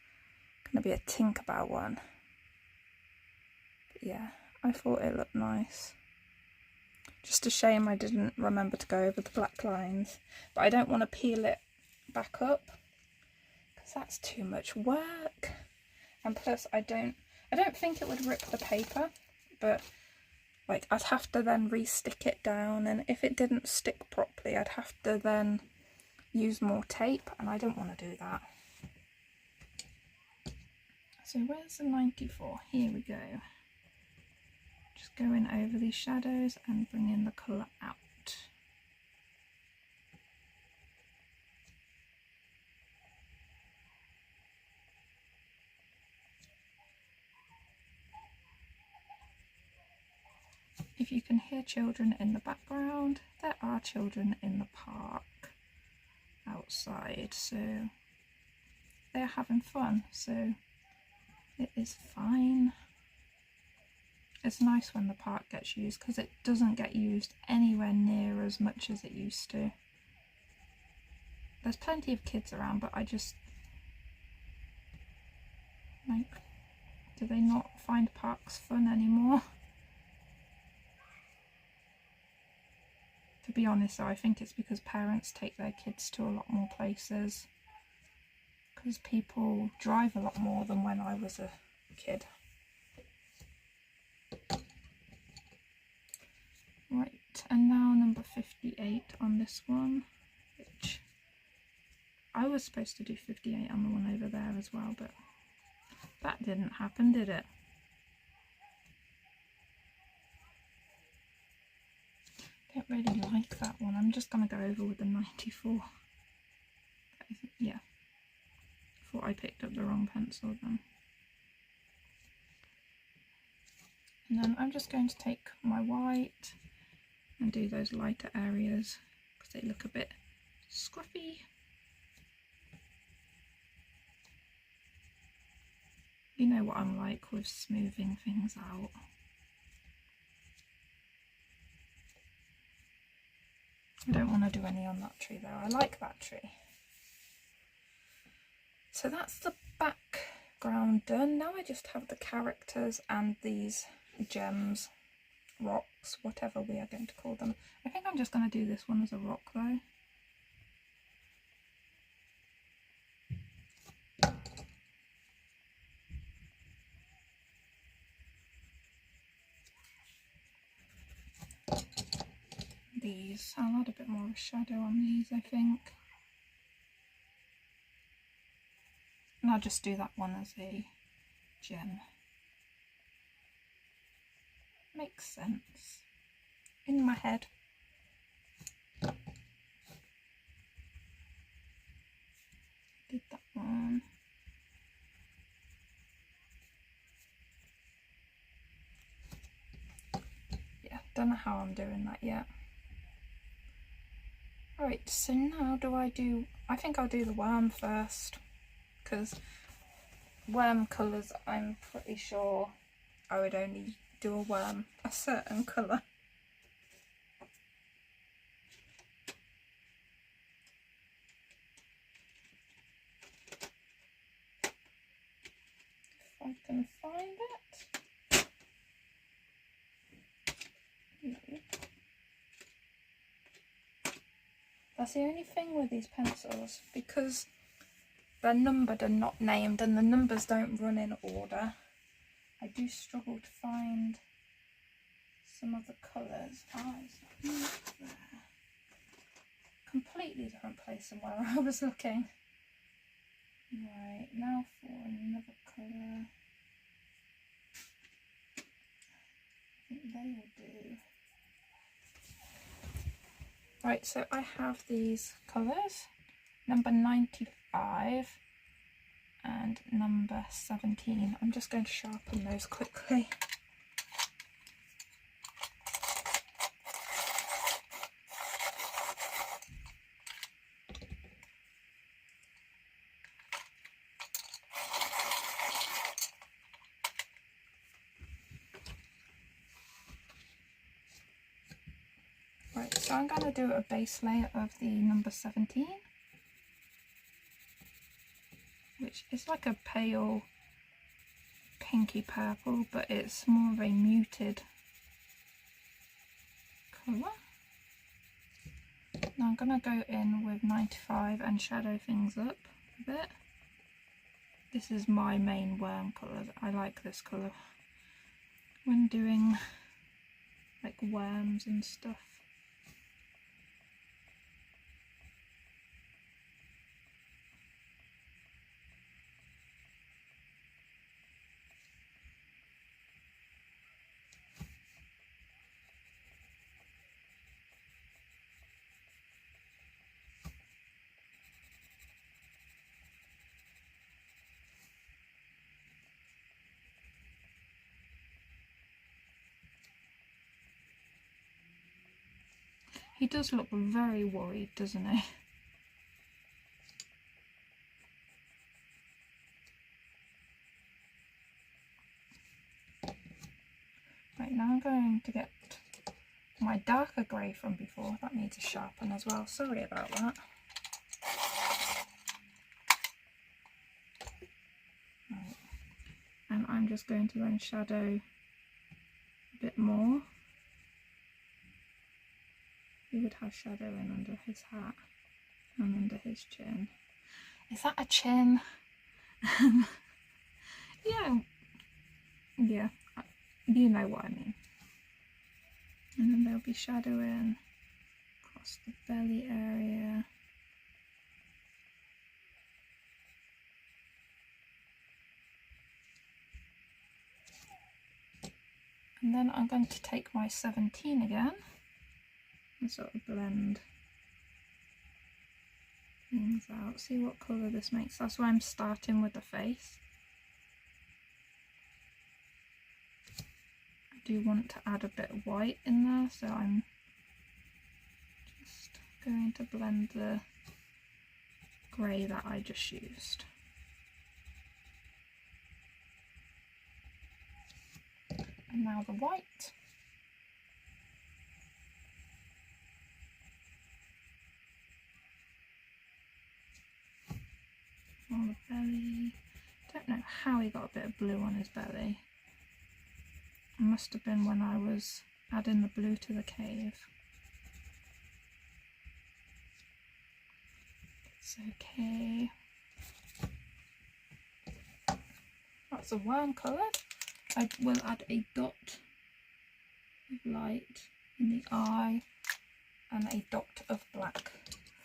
going to be a Tinkerbell one. But yeah, I thought it looked nice. Just a shame I didn't remember to go over the black lines. But I don't want to peel it back up, because that's too much work. And plus I don't think it would rip the paper, but like I'd have to then re-stick it down, and if it didn't stick properly I'd have to then use more tape, and I don't want to do that. So where's the 94? Here we go. Just going over these shadows and bringing the colour out. If you can hear children in the background, there are children in the park outside, so they're having fun, so it is fine. It's nice when the park gets used, because it doesn't get used anywhere near as much as it used to. There's plenty of kids around, but I just, like, do they not find parks fun anymore? To be honest though, I think it's because parents take their kids to a lot more places, because people drive a lot more than when I was a kid. Right, and now number 58 on this one, which I was supposed to do 58 on the one over there as well, but that didn't happen, did it? I don't really like that one. I'm just going to go over with the 94. Yeah, thought I picked up the wrong pencil then. And then I'm just going to take my white and do those lighter areas, because they look a bit scruffy. You know what I'm like with smoothing things out. I don't want to do any on that tree though. I like that tree. So that's the background done. Now I just have the characters and these gems, rocks, whatever we are going to call them. I think I'm just going to do this one as a rock though. These, I'll add a bit more of a shadow on these, I think. And I'll just do that one as a gem. Makes sense. In my head. Did that one. Yeah, don't know how I'm doing that yet. Right, so now I think I'll do the worm first, because worm colours, I'm pretty sure I would only do a worm a certain colour. If I can find it. That's the only thing with these pencils, because they're numbered and not named, and the numbers don't run in order. I do struggle to find some of the colours. There. Completely different place than where I was looking. Right, now for another colour. I think they will do. Right, so I have these colours, number 95 and number 17. I'm just going to sharpen those quickly. Right, so I'm going to do a base layer of the number 17, which is like a pale pinky purple, but it's more of a muted colour. Now I'm going to go in with 95 and shadow things up a bit. This is my main worm colour. I like this colour when doing like worms and stuff. He does look very worried, doesn't he? Right, now I'm going to get my darker grey from before. That needs a sharpen as well. Sorry about that. Right. And I'm just going to then shadow a bit more. He would have shadow in under his hat and under his chin. Is that a chin? Yeah, you know what I mean. And then there'll be shadow in across the belly area. And then I'm going to take my 17 again and sort of blend things out. See what colour this makes. That's why I'm starting with the face. I do want to add a bit of white in there, so I'm just going to blend the grey that I just used. And now the white. On the belly. Don't know how he got a bit of blue on his belly. It must have been when I was adding the blue to the cave. It's okay. That's a worm colour. I will add a dot of light in the eye and a dot of black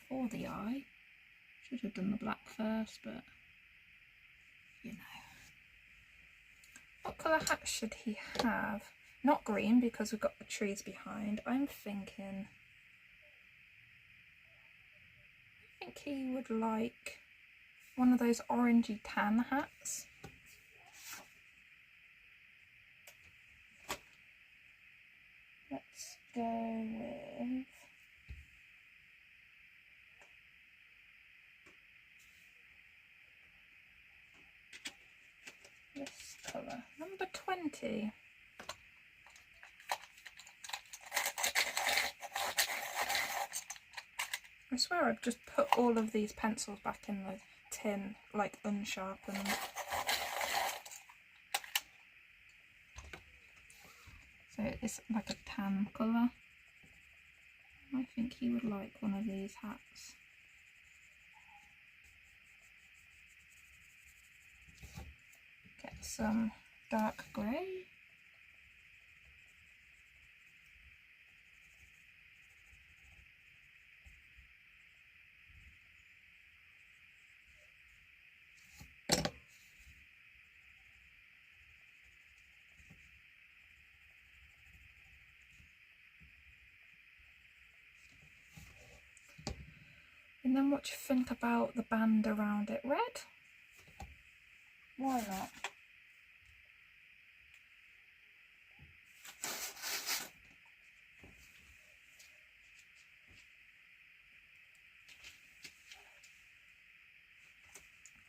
for the eye. Should have done the black first, but you know. What colour hat should he have? Not green, because we've got the trees behind. I think he would like one of those orangey tan hats. Let's go with this colour, number 20. I swear I've just put all of these pencils back in the tin, like unsharpened. So it's like a tan colour. I think he would like one of these hats. some dark grey. And then what do you think about the band around it? Red? Why not?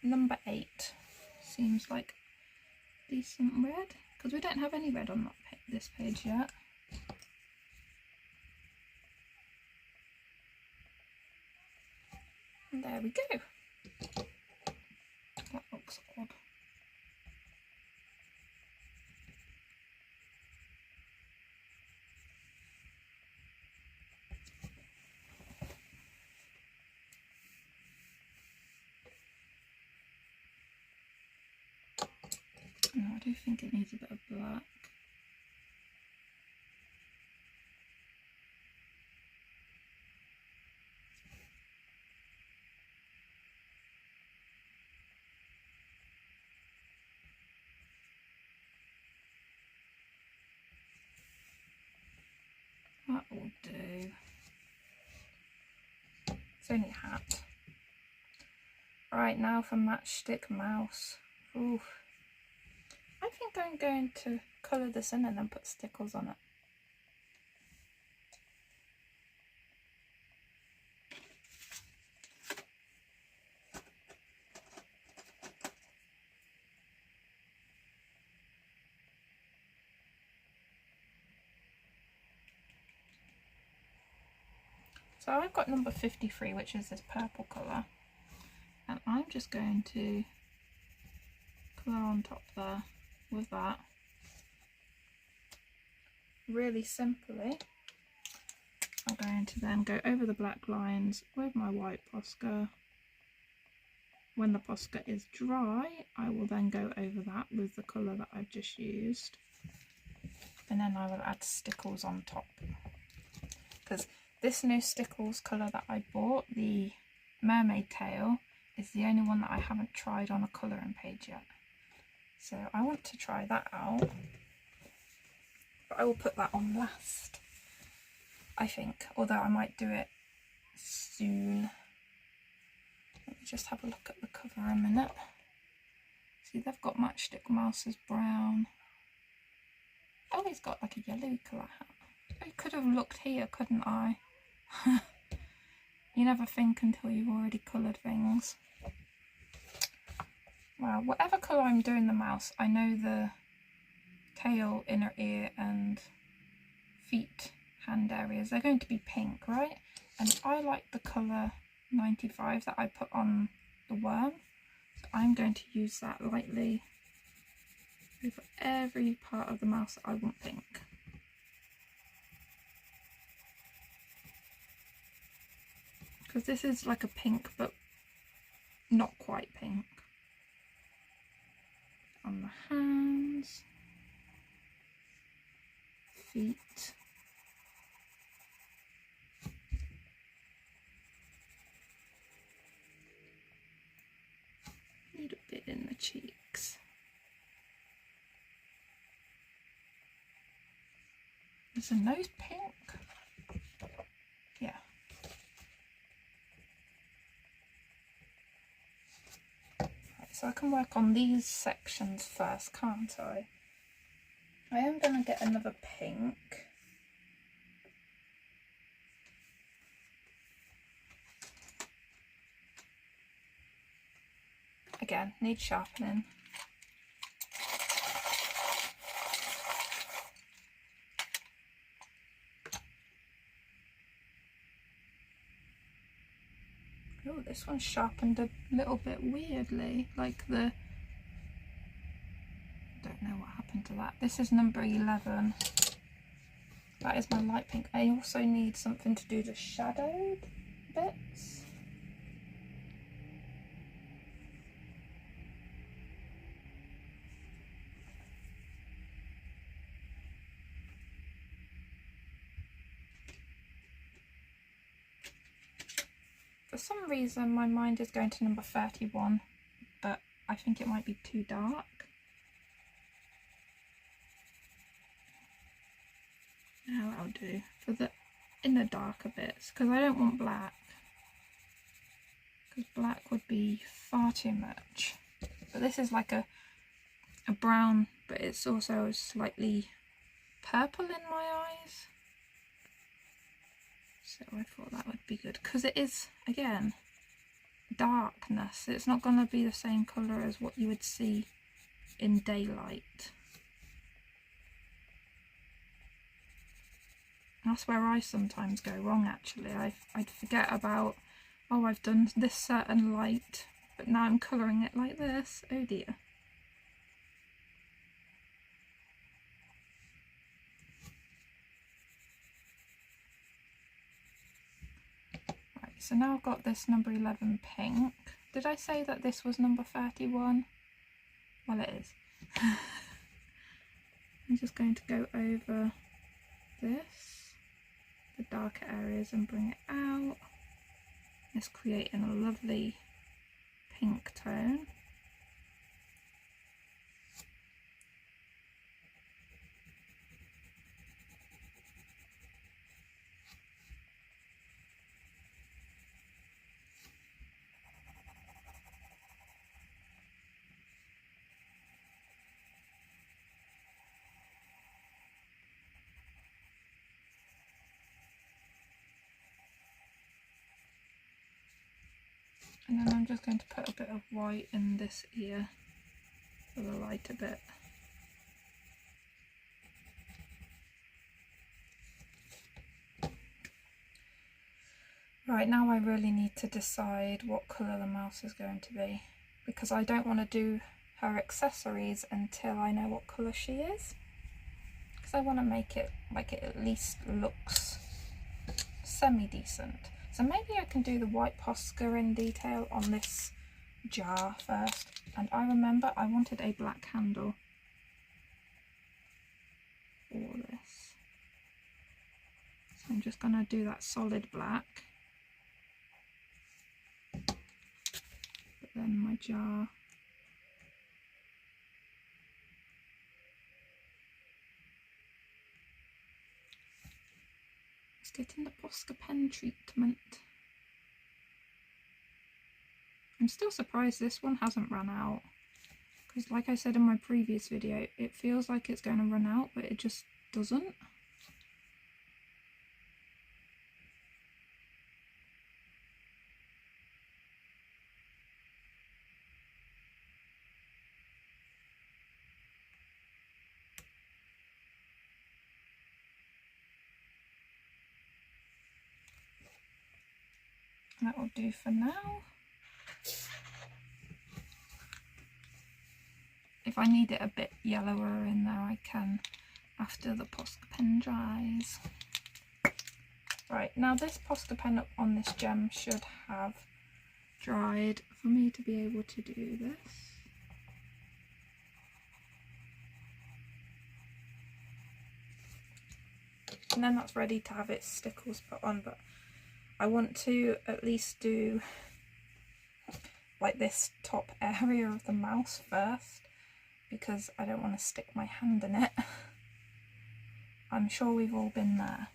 Number 8 seems like decent red, because we don't have any red on this page yet. And there we go. That looks odd. No, I do think it needs a bit of black. That will do. It's only a hat. Right, now for Matchstick Mouse. Ooh. I think I'm going to colour this in and then put stickles on it. So I've got number 53, which is this purple colour, and I'm just going to colour on top there with that. Really simply, I'm going to then go over the black lines with my white Posca. When the Posca is dry, I will then go over that with the colour that I've just used, and then I will add stickles on top, because this new stickles colour that I bought, the mermaid tail, is the only one that I haven't tried on a colouring page yet. So I want to try that out, but I will put that on last, I think, although I might do it soon. Let me just have a look at the cover a minute. See, they've got Matchstick Mouse's brown. Oh, he's got like a yellow colour hat. I could have looked here, couldn't I? You never think until you've already coloured things. Well, whatever colour I'm doing the mouse, I know the tail, inner ear and feet, hand areas, they're going to be pink, right? And I like the colour 95 that I put on the worm, so I'm going to use that lightly over every part of the mouse that I want pink. Because this is like a pink, but not quite pink. On the hands, feet, a little bit in the cheeks. Is the nose pink? Yeah. So I can work on these sections first, can't I? I am going to get another pink. Again, need sharpening. Oh, this one's sharpened a little bit weirdly, like the... don't know what happened to that. This is number 11. That is my light pink. I also need something to do the shadowed bits. For some reason my mind is going to number 31, but I think it might be too dark. Now I'll do for the inner darker bits, because I don't want black, because black would be far too much. But this is like a brown, but it's also slightly purple in my eyes. So I thought that would be good, because it is, again, darkness. It's not going to be the same colour as what you would see in daylight. That's where I sometimes go wrong, actually. I'd forget about, oh, I've done this certain light, but now I'm colouring it like this. Oh dear. So now I've got this number 11 pink. Did I say that this was number 31? Well, it is. I'm just going to go over this, the darker areas, and bring it out. It's creating a lovely pink tone. And then I'm just going to put a bit of white in this ear for the lighter bit. Right, now I really need to decide what colour the mouse is going to be, because I don't want to do her accessories until I know what colour she is, because I want to make it like it at least looks semi-decent. So maybe I can do the white Posca in detail on this jar first. And I remember I wanted a black handle for this. So I'm just going to do that solid black. But then my jar. Getting the Posca pen treatment. I'm still surprised this one hasn't run out, because like I said in my previous video, it feels like it's going to run out, but it just doesn't. That will do for now. If I need it a bit yellower in there, I can after the Posca pen dries. Right, now this Posca pen up on this gem should have dried for me to be able to do this. And then that's ready to have its stickles put on, but I want to at least do like this top area of the mouse first, because I don't want to stick my hand in it. I'm sure we've all been there.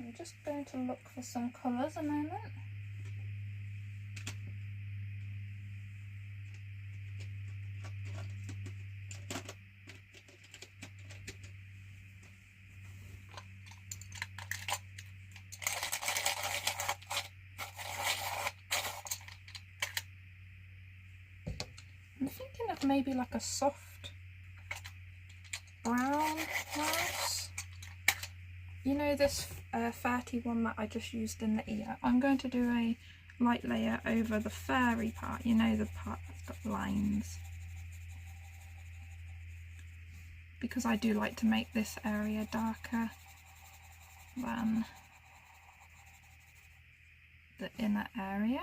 I'm just going to look for some colours a moment. I'm thinking of maybe like a soft brown mouse. You know this 31 that I just used in the ear? I'm going to do a light layer over the furry part, you know, the part that's got lines. Because I do like to make this area darker than the inner area.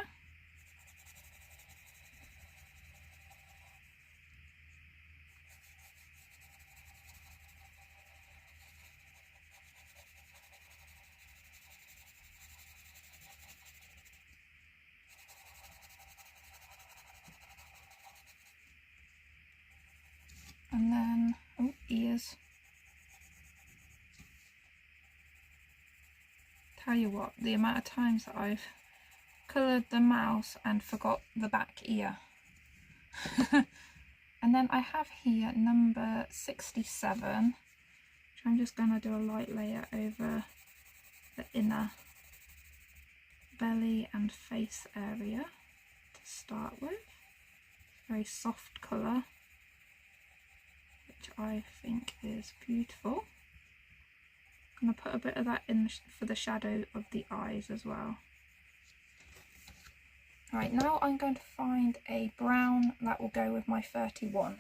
tell you what, the amount of times that I've coloured the mouse and forgot the back ear. And then I have here number 67, which I'm just going to do a light layer over the inner belly and face area to start with. Very soft colour, which I think is beautiful. I'm going to put a bit of that in for the shadow of the eyes as well. Right, now I'm going to find a brown that will go with my 31.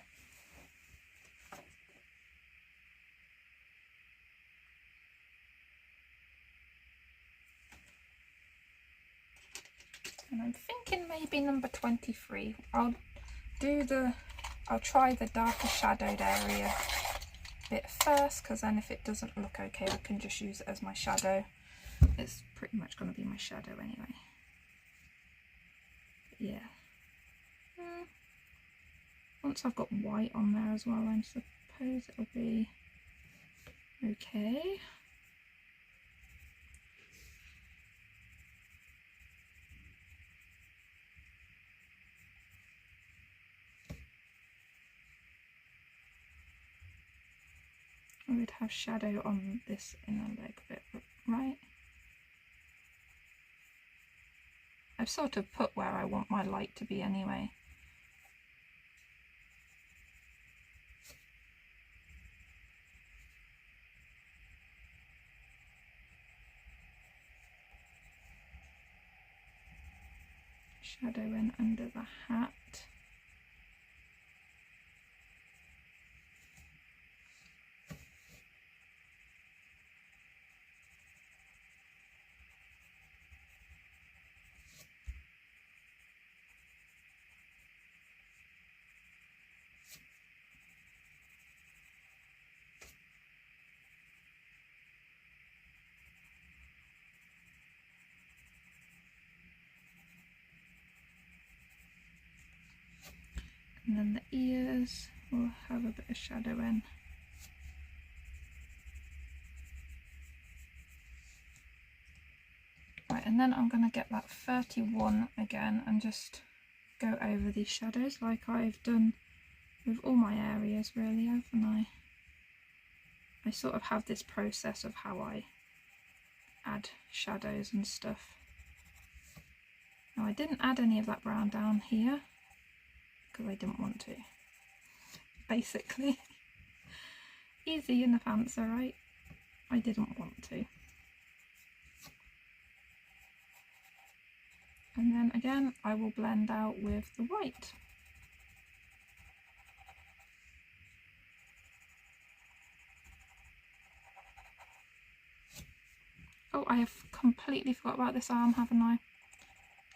And I'm thinking maybe number 23. I'll try the darker shadowed area bit first, because then if it doesn't look okay, I can just use it as my shadow. It's pretty much going to be my shadow anyway. Yeah. Once I've got white on there as well, I suppose it'll be okay. I would have shadow on this inner leg bit, right? I've sort of put where I want my light to be anyway. Shadow in under the hat. And then the ears will have a bit of shadow in. Right, and then I'm going to get that 31 again and just go over these shadows like I've done with all my areas really, haven't I? I sort of have this process of how I add shadows and stuff. Now I didn't add any of that brown down here because I didn't want to. Basically, easy in the pants, alright? I didn't want to. And then again, I will blend out with the white. Oh, I have completely forgot about this arm, haven't I?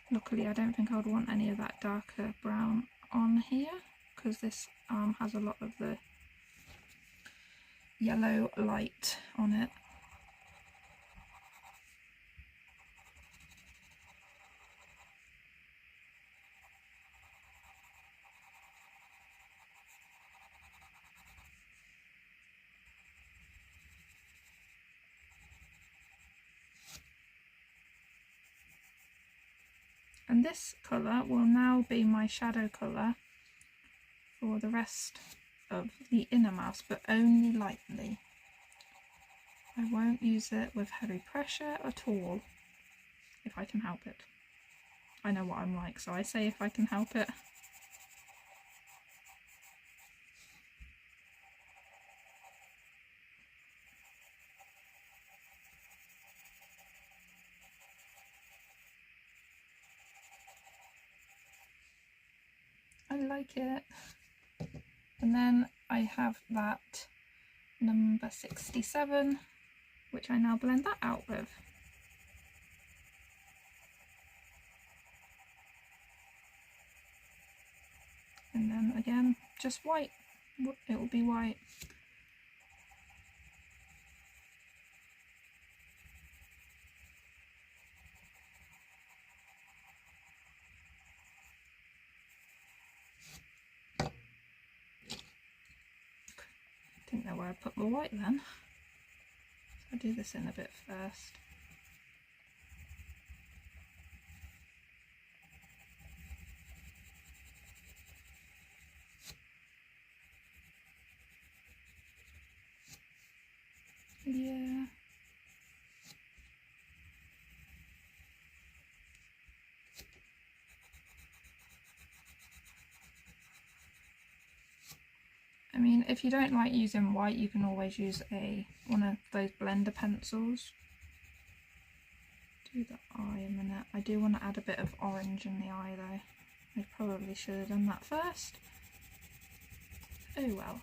Luckily, I don't think I would want any of that darker brown on here, because this arm has a lot of the yellow light on it. And this colour will now be my shadow colour for the rest of the inner mouse, but only lightly. I won't use it with heavy pressure at all, if I can help it. I know what I'm like, so I say if I can help it. I like it. And then I have that number 67, which I now blend that out with. And then again, just white. It will be white. Didn't know where I put the white then. So I'll do this in a bit first. Yeah. I mean, if you don't like using white, you can always use one of those blender pencils. Do the eye a minute. I do want to add a bit of orange in the eye though. I probably should have done that first. Oh well.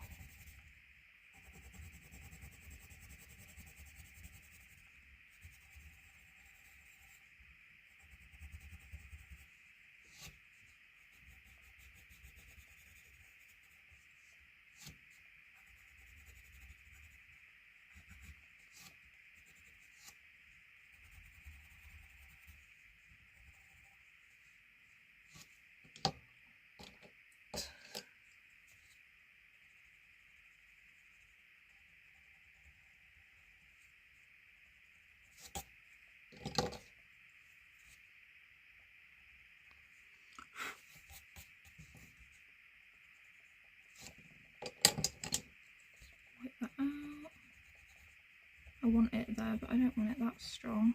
Wipe that out. I want it there, but I don't want it that strong.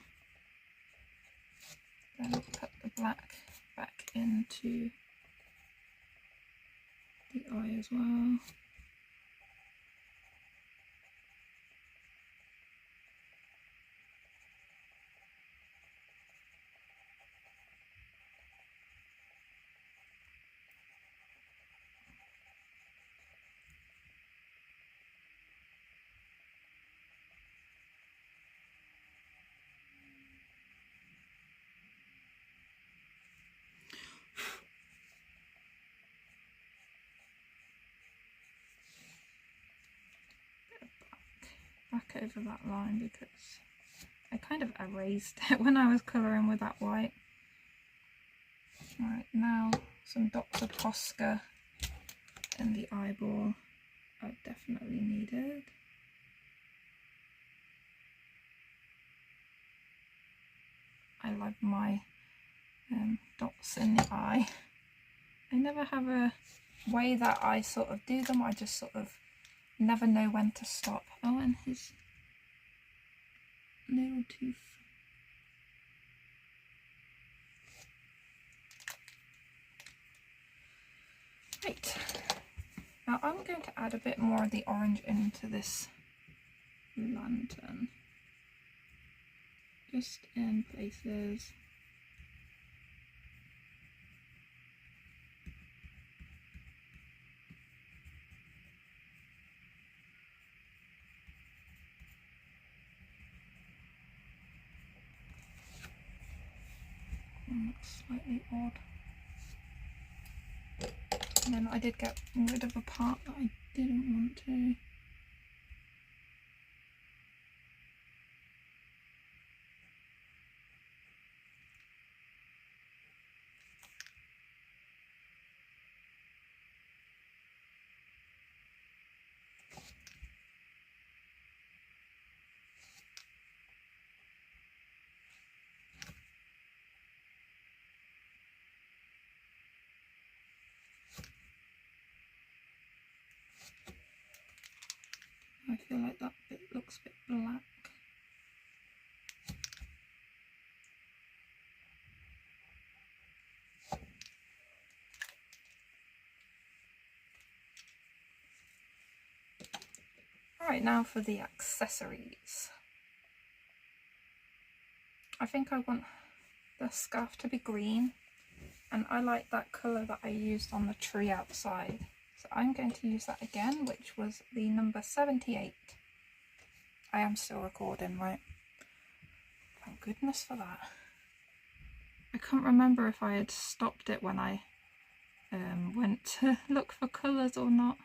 Then put the black back into the eye as well. Back over that line because I kind of erased it when I was colouring with that white. Alright, now some dots of Posca in the eyeball are definitely needed. I like my dots in the eye. I never have a way that I sort of do them, I just sort of never know when to stop. Oh, and his little tooth. Right, now I'm going to add a bit more of the orange into this lantern, just in places. Looks slightly odd. And then I did get rid of a part that I didn't want to. I feel like that bit looks a bit black. Alright, now for the accessories. I think I want the scarf to be green, and I like that colour that I used on the tree outside. So I'm going to use that again, which was the number 78. I am still recording, right? Thank goodness for that. I can't remember if I had stopped it when I went to look for colours or not.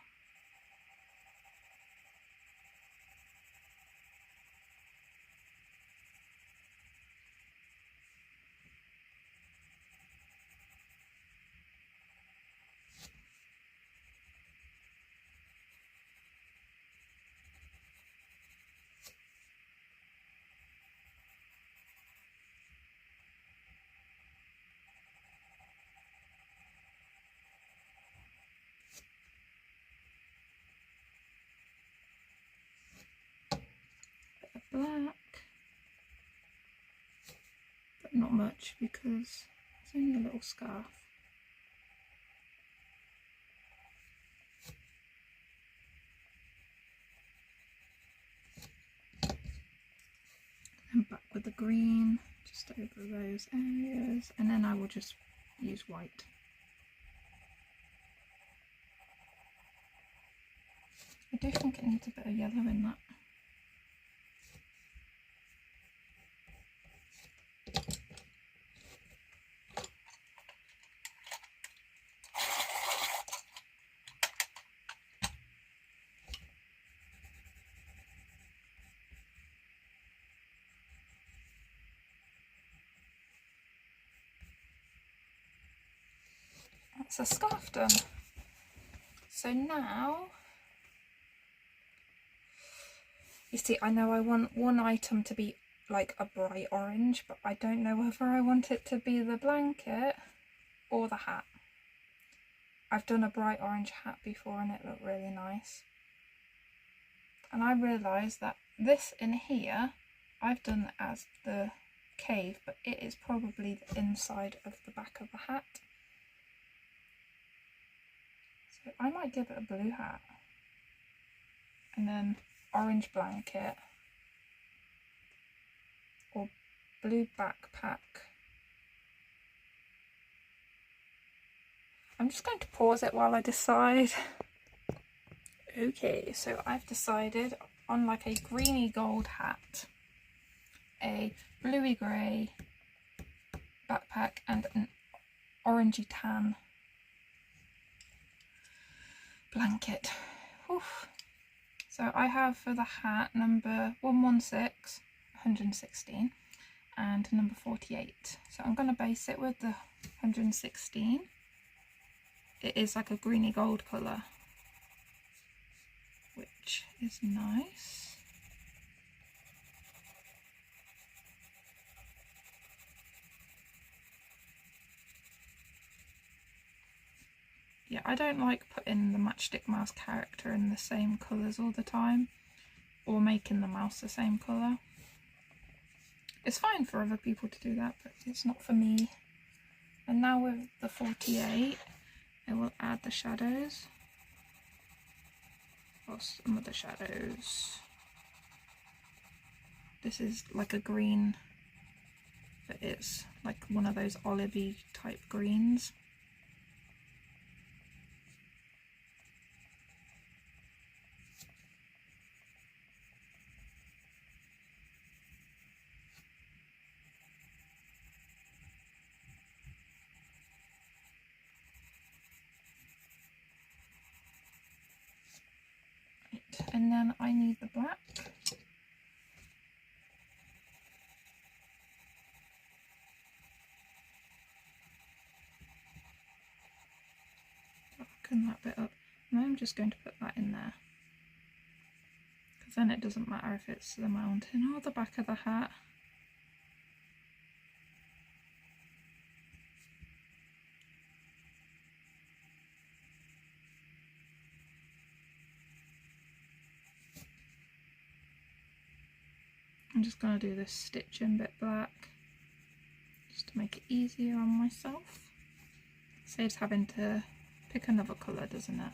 black, but not much because it's only a little scarf. And back with the green just over those areas, and then I will just use white. I do think it needs a bit of yellow in that. That's a scarf done. So now, you see, I know I want one item to be like a bright orange, but I don't know whether I want it to be the blanket or the hat. I've done a bright orange hat before and it looked really nice. And I realised that this in here, I've done as the cave, but it is probably the inside of the back of the hat. So I might give it a blue hat and then orange blanket or blue backpack. I'm just going to pause it while I decide. Okay, so I've decided on like a greeny gold hat, a bluey grey backpack and an orangey tan blanket. Oof. So I have for the hat number 116, 116 and number 48. So I'm going to base it with the 116. It is like a greeny gold colour, which is nice. Yeah, I don't like putting the Matchstick mouse character in the same colours all the time, or making the mouse the same colour. It's fine for other people to do that, but it's not for me. And now with the 48, I will add the shadows. Or some of the shadows. This is like a green, but it's like one of those olivey type greens. And then I need the black. Darken that bit up. And I'm just going to put that in there. Because then it doesn't matter if it's the mountain or the back of the hat. I'm just going to do this stitching bit black, just to make it easier on myself. Saves having to pick another colour, doesn't it?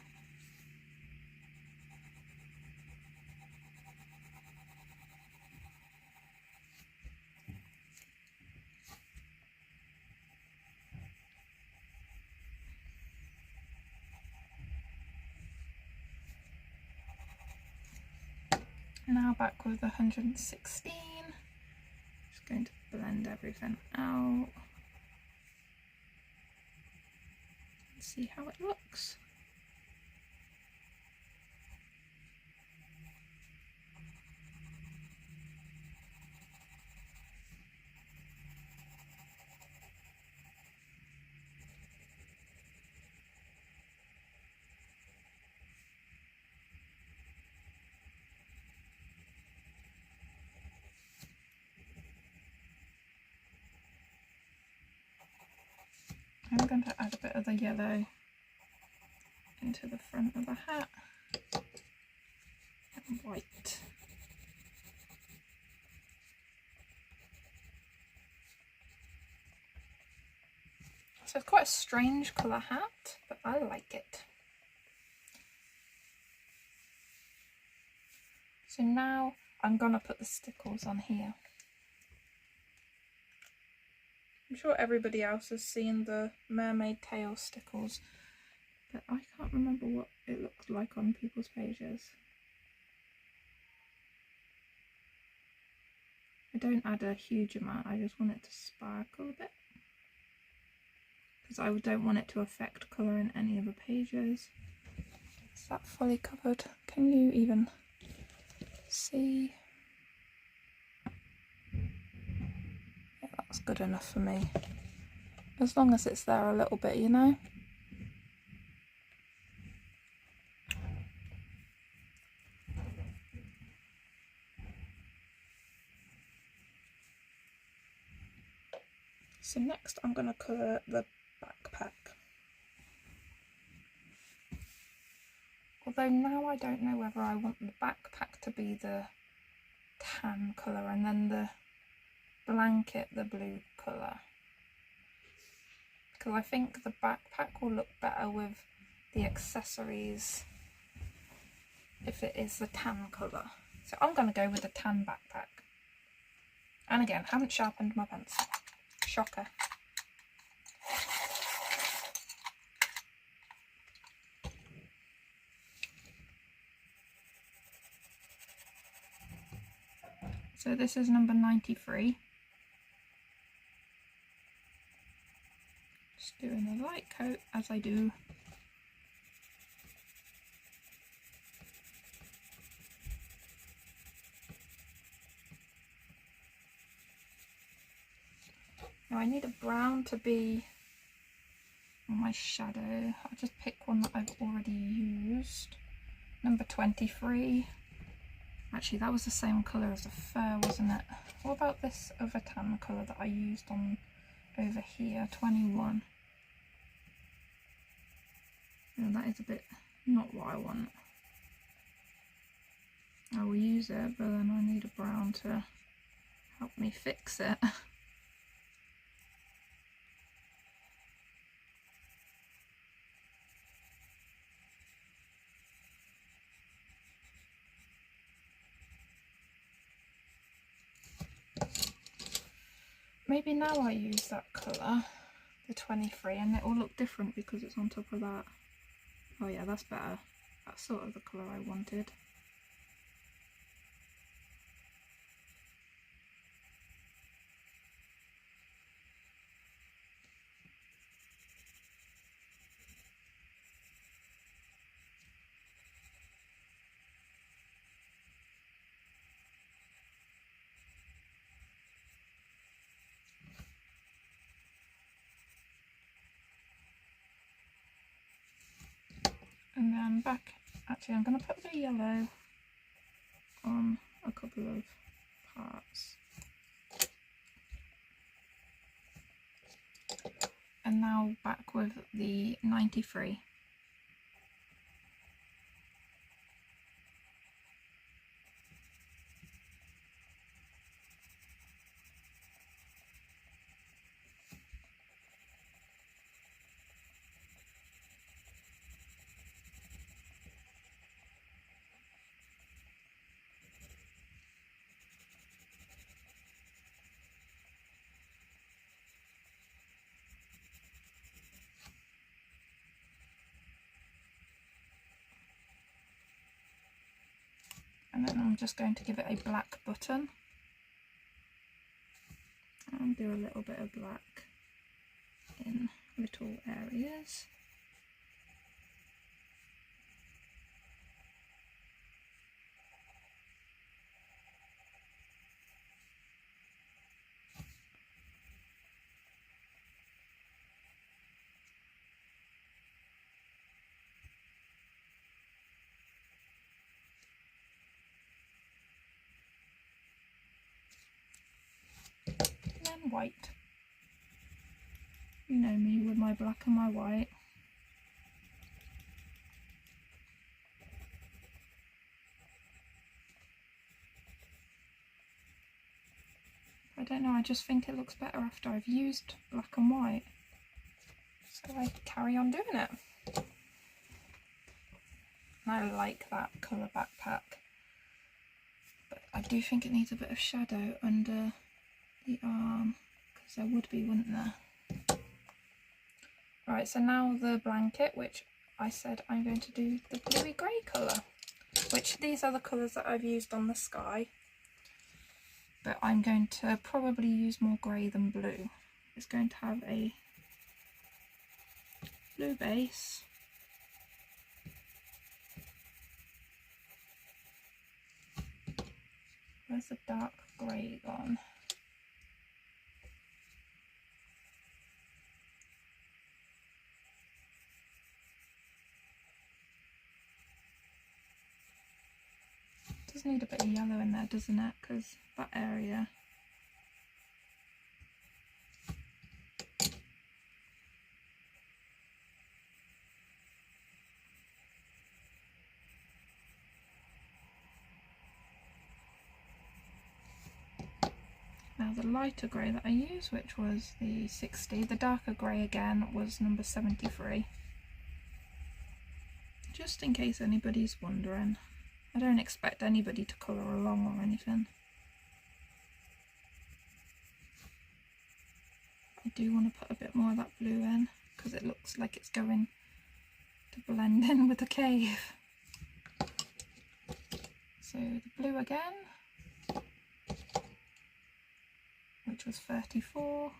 Now back with the 116, just going to blend everything out and see how it looks. I'm going to add a bit of the yellow into the front of the hat and white. So it's quite a strange colour hat, but I like it. So now I'm going to put the stickles on here. I'm sure everybody else has seen the mermaid tail stickles, but I can't remember what it looks like on people's pages. I don't add a huge amount, I just want it to sparkle a bit, because I don't want it to affect colour in any of the pages. Is that fully covered? Can you even see? Yeah, that's good enough for me. As long as it's there a little bit, you know? So next I'm going to colour the backpack. Although now I don't know whether I want the backpack to be the tan colour and then the blanket the blue colour. Because I think the backpack will look better with the accessories if it is the tan colour. So I'm going to go with the tan backpack. And again, haven't sharpened my pencil. Shocker. So this is number 93. Just doing a light coat as I do. Now I need a brown to be my shadow. I'll just pick one that I've already used. Number 23. Actually, that was the same colour as the fur, wasn't it? What about this other tan colour that I used on over here? 21. Yeah, that is a bit not what I want. I will use it, but then I need a brown to help me fix it. Maybe now I use that colour, the 23, and it will look different because it's on top of that. Oh yeah, that's better. That's sort of the colour I wanted. And then back, actually I'm going to put the yellow on a couple of parts. And now back with the 93. And then I'm just going to give it a black button and do a little bit of black in little areas. And white. You know me with my black and my white. I don't know, I just think it looks better after I've used black and white. So I carry on doing it. And I like that colour backpack, but I do think it needs a bit of shadow under the arm, because there would be, wouldn't there? Right, so now the blanket, which I said I'm going to do the bluey grey colour, which these are the colours that I've used on the sky, but I'm going to probably use more grey than blue. It's going to have a blue base, where's the dark grey gone? Does need a bit of yellow in there, doesn't it? Because that area. Now the lighter grey that I used, which was the 60, the darker grey again was number 73. Just in case anybody's wondering. I don't expect anybody to colour along or anything. I do want to put a bit more of that blue in, because it looks like it's going to blend in with the cave. So the blue again, which was 34.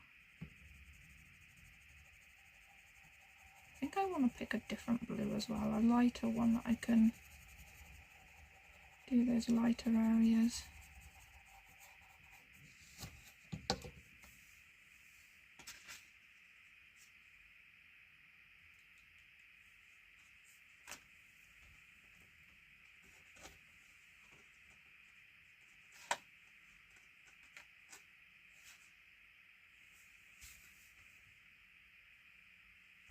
I think I want to pick a different blue as well, a lighter one that I can do those lighter areas.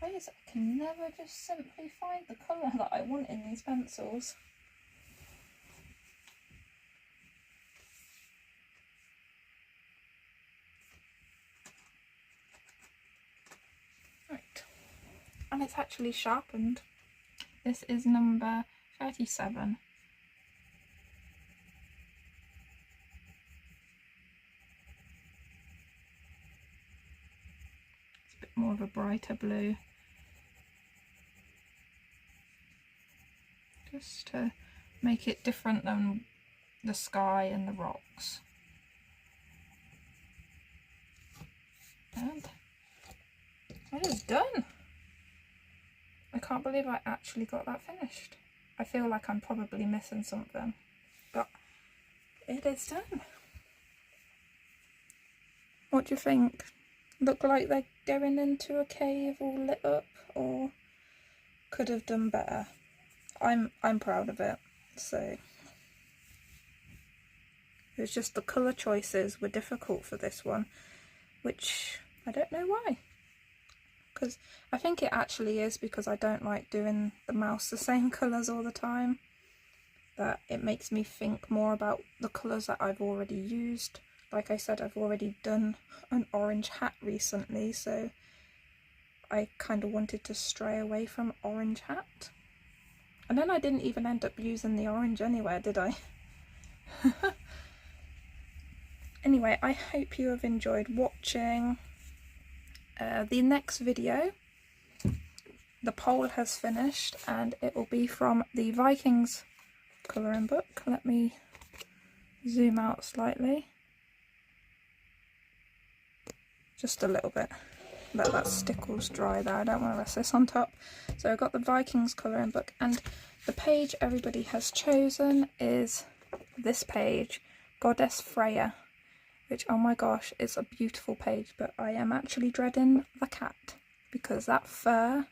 I can never just simply find the colour that I want in these pencils. Right, and it's actually sharpened. This is number 37. It's a bit more of a brighter blue. Just to make it different than the sky and the rocks. And it is done. I can't believe I actually got that finished. I feel like I'm probably missing something, but it is done. What do you think? Look like they're going into a cave all lit up, or could have done better? I'm proud of it. So it was just the colour choices were difficult for this one, which I don't know why. Because I think it actually is because I don't like doing the mouse the same colours all the time. That it makes me think more about the colours that I've already used. Like I said, I've already done an orange hat recently, so I kind of wanted to stray away from orange hat. And then I didn't even end up using the orange anywhere, did I? Anyway, I hope you have enjoyed watching. The next video, the poll has finished and it will be from the Vikings colouring book. Let me zoom out slightly. Just a little bit. Let that stickles dry there. I don't want to rest this on top. So I've got the Vikings colouring book, and the page everybody has chosen is this page, Goddess Freya, which, oh my gosh, it's a beautiful page, but I am actually dreading the cat because that fur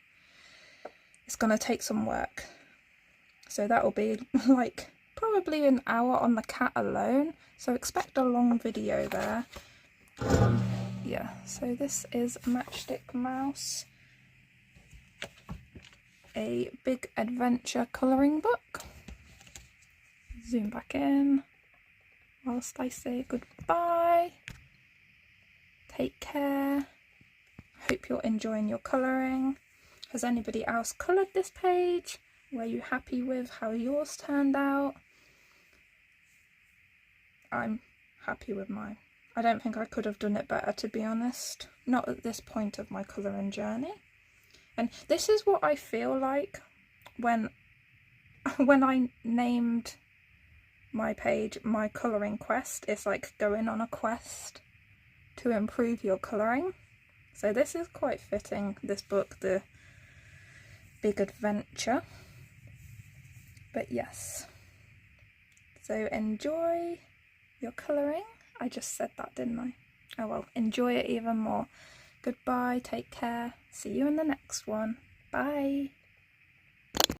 is going to take some work. So that will be like probably an hour on the cat alone, so expect a long video there. Yeah, so this is Matchstick Mouse, a big adventure colouring book. Zoom back in whilst I say goodbye. Take care, Hope you're enjoying your colouring. Has anybody else coloured this page? Were you happy with how yours turned out? I'm happy with mine. I don't think I could have done it better, to be honest. Not at this point of my colouring journey. And this is what I feel like when I named my page My Colouring Quest. It's like going on a quest to improve your colouring. So this is quite fitting, this book, The Big Adventure. But yes, so enjoy your colouring. I just said that, didn't I? Oh well, enjoy it even more. Goodbye, take care, see you in the next one. Bye.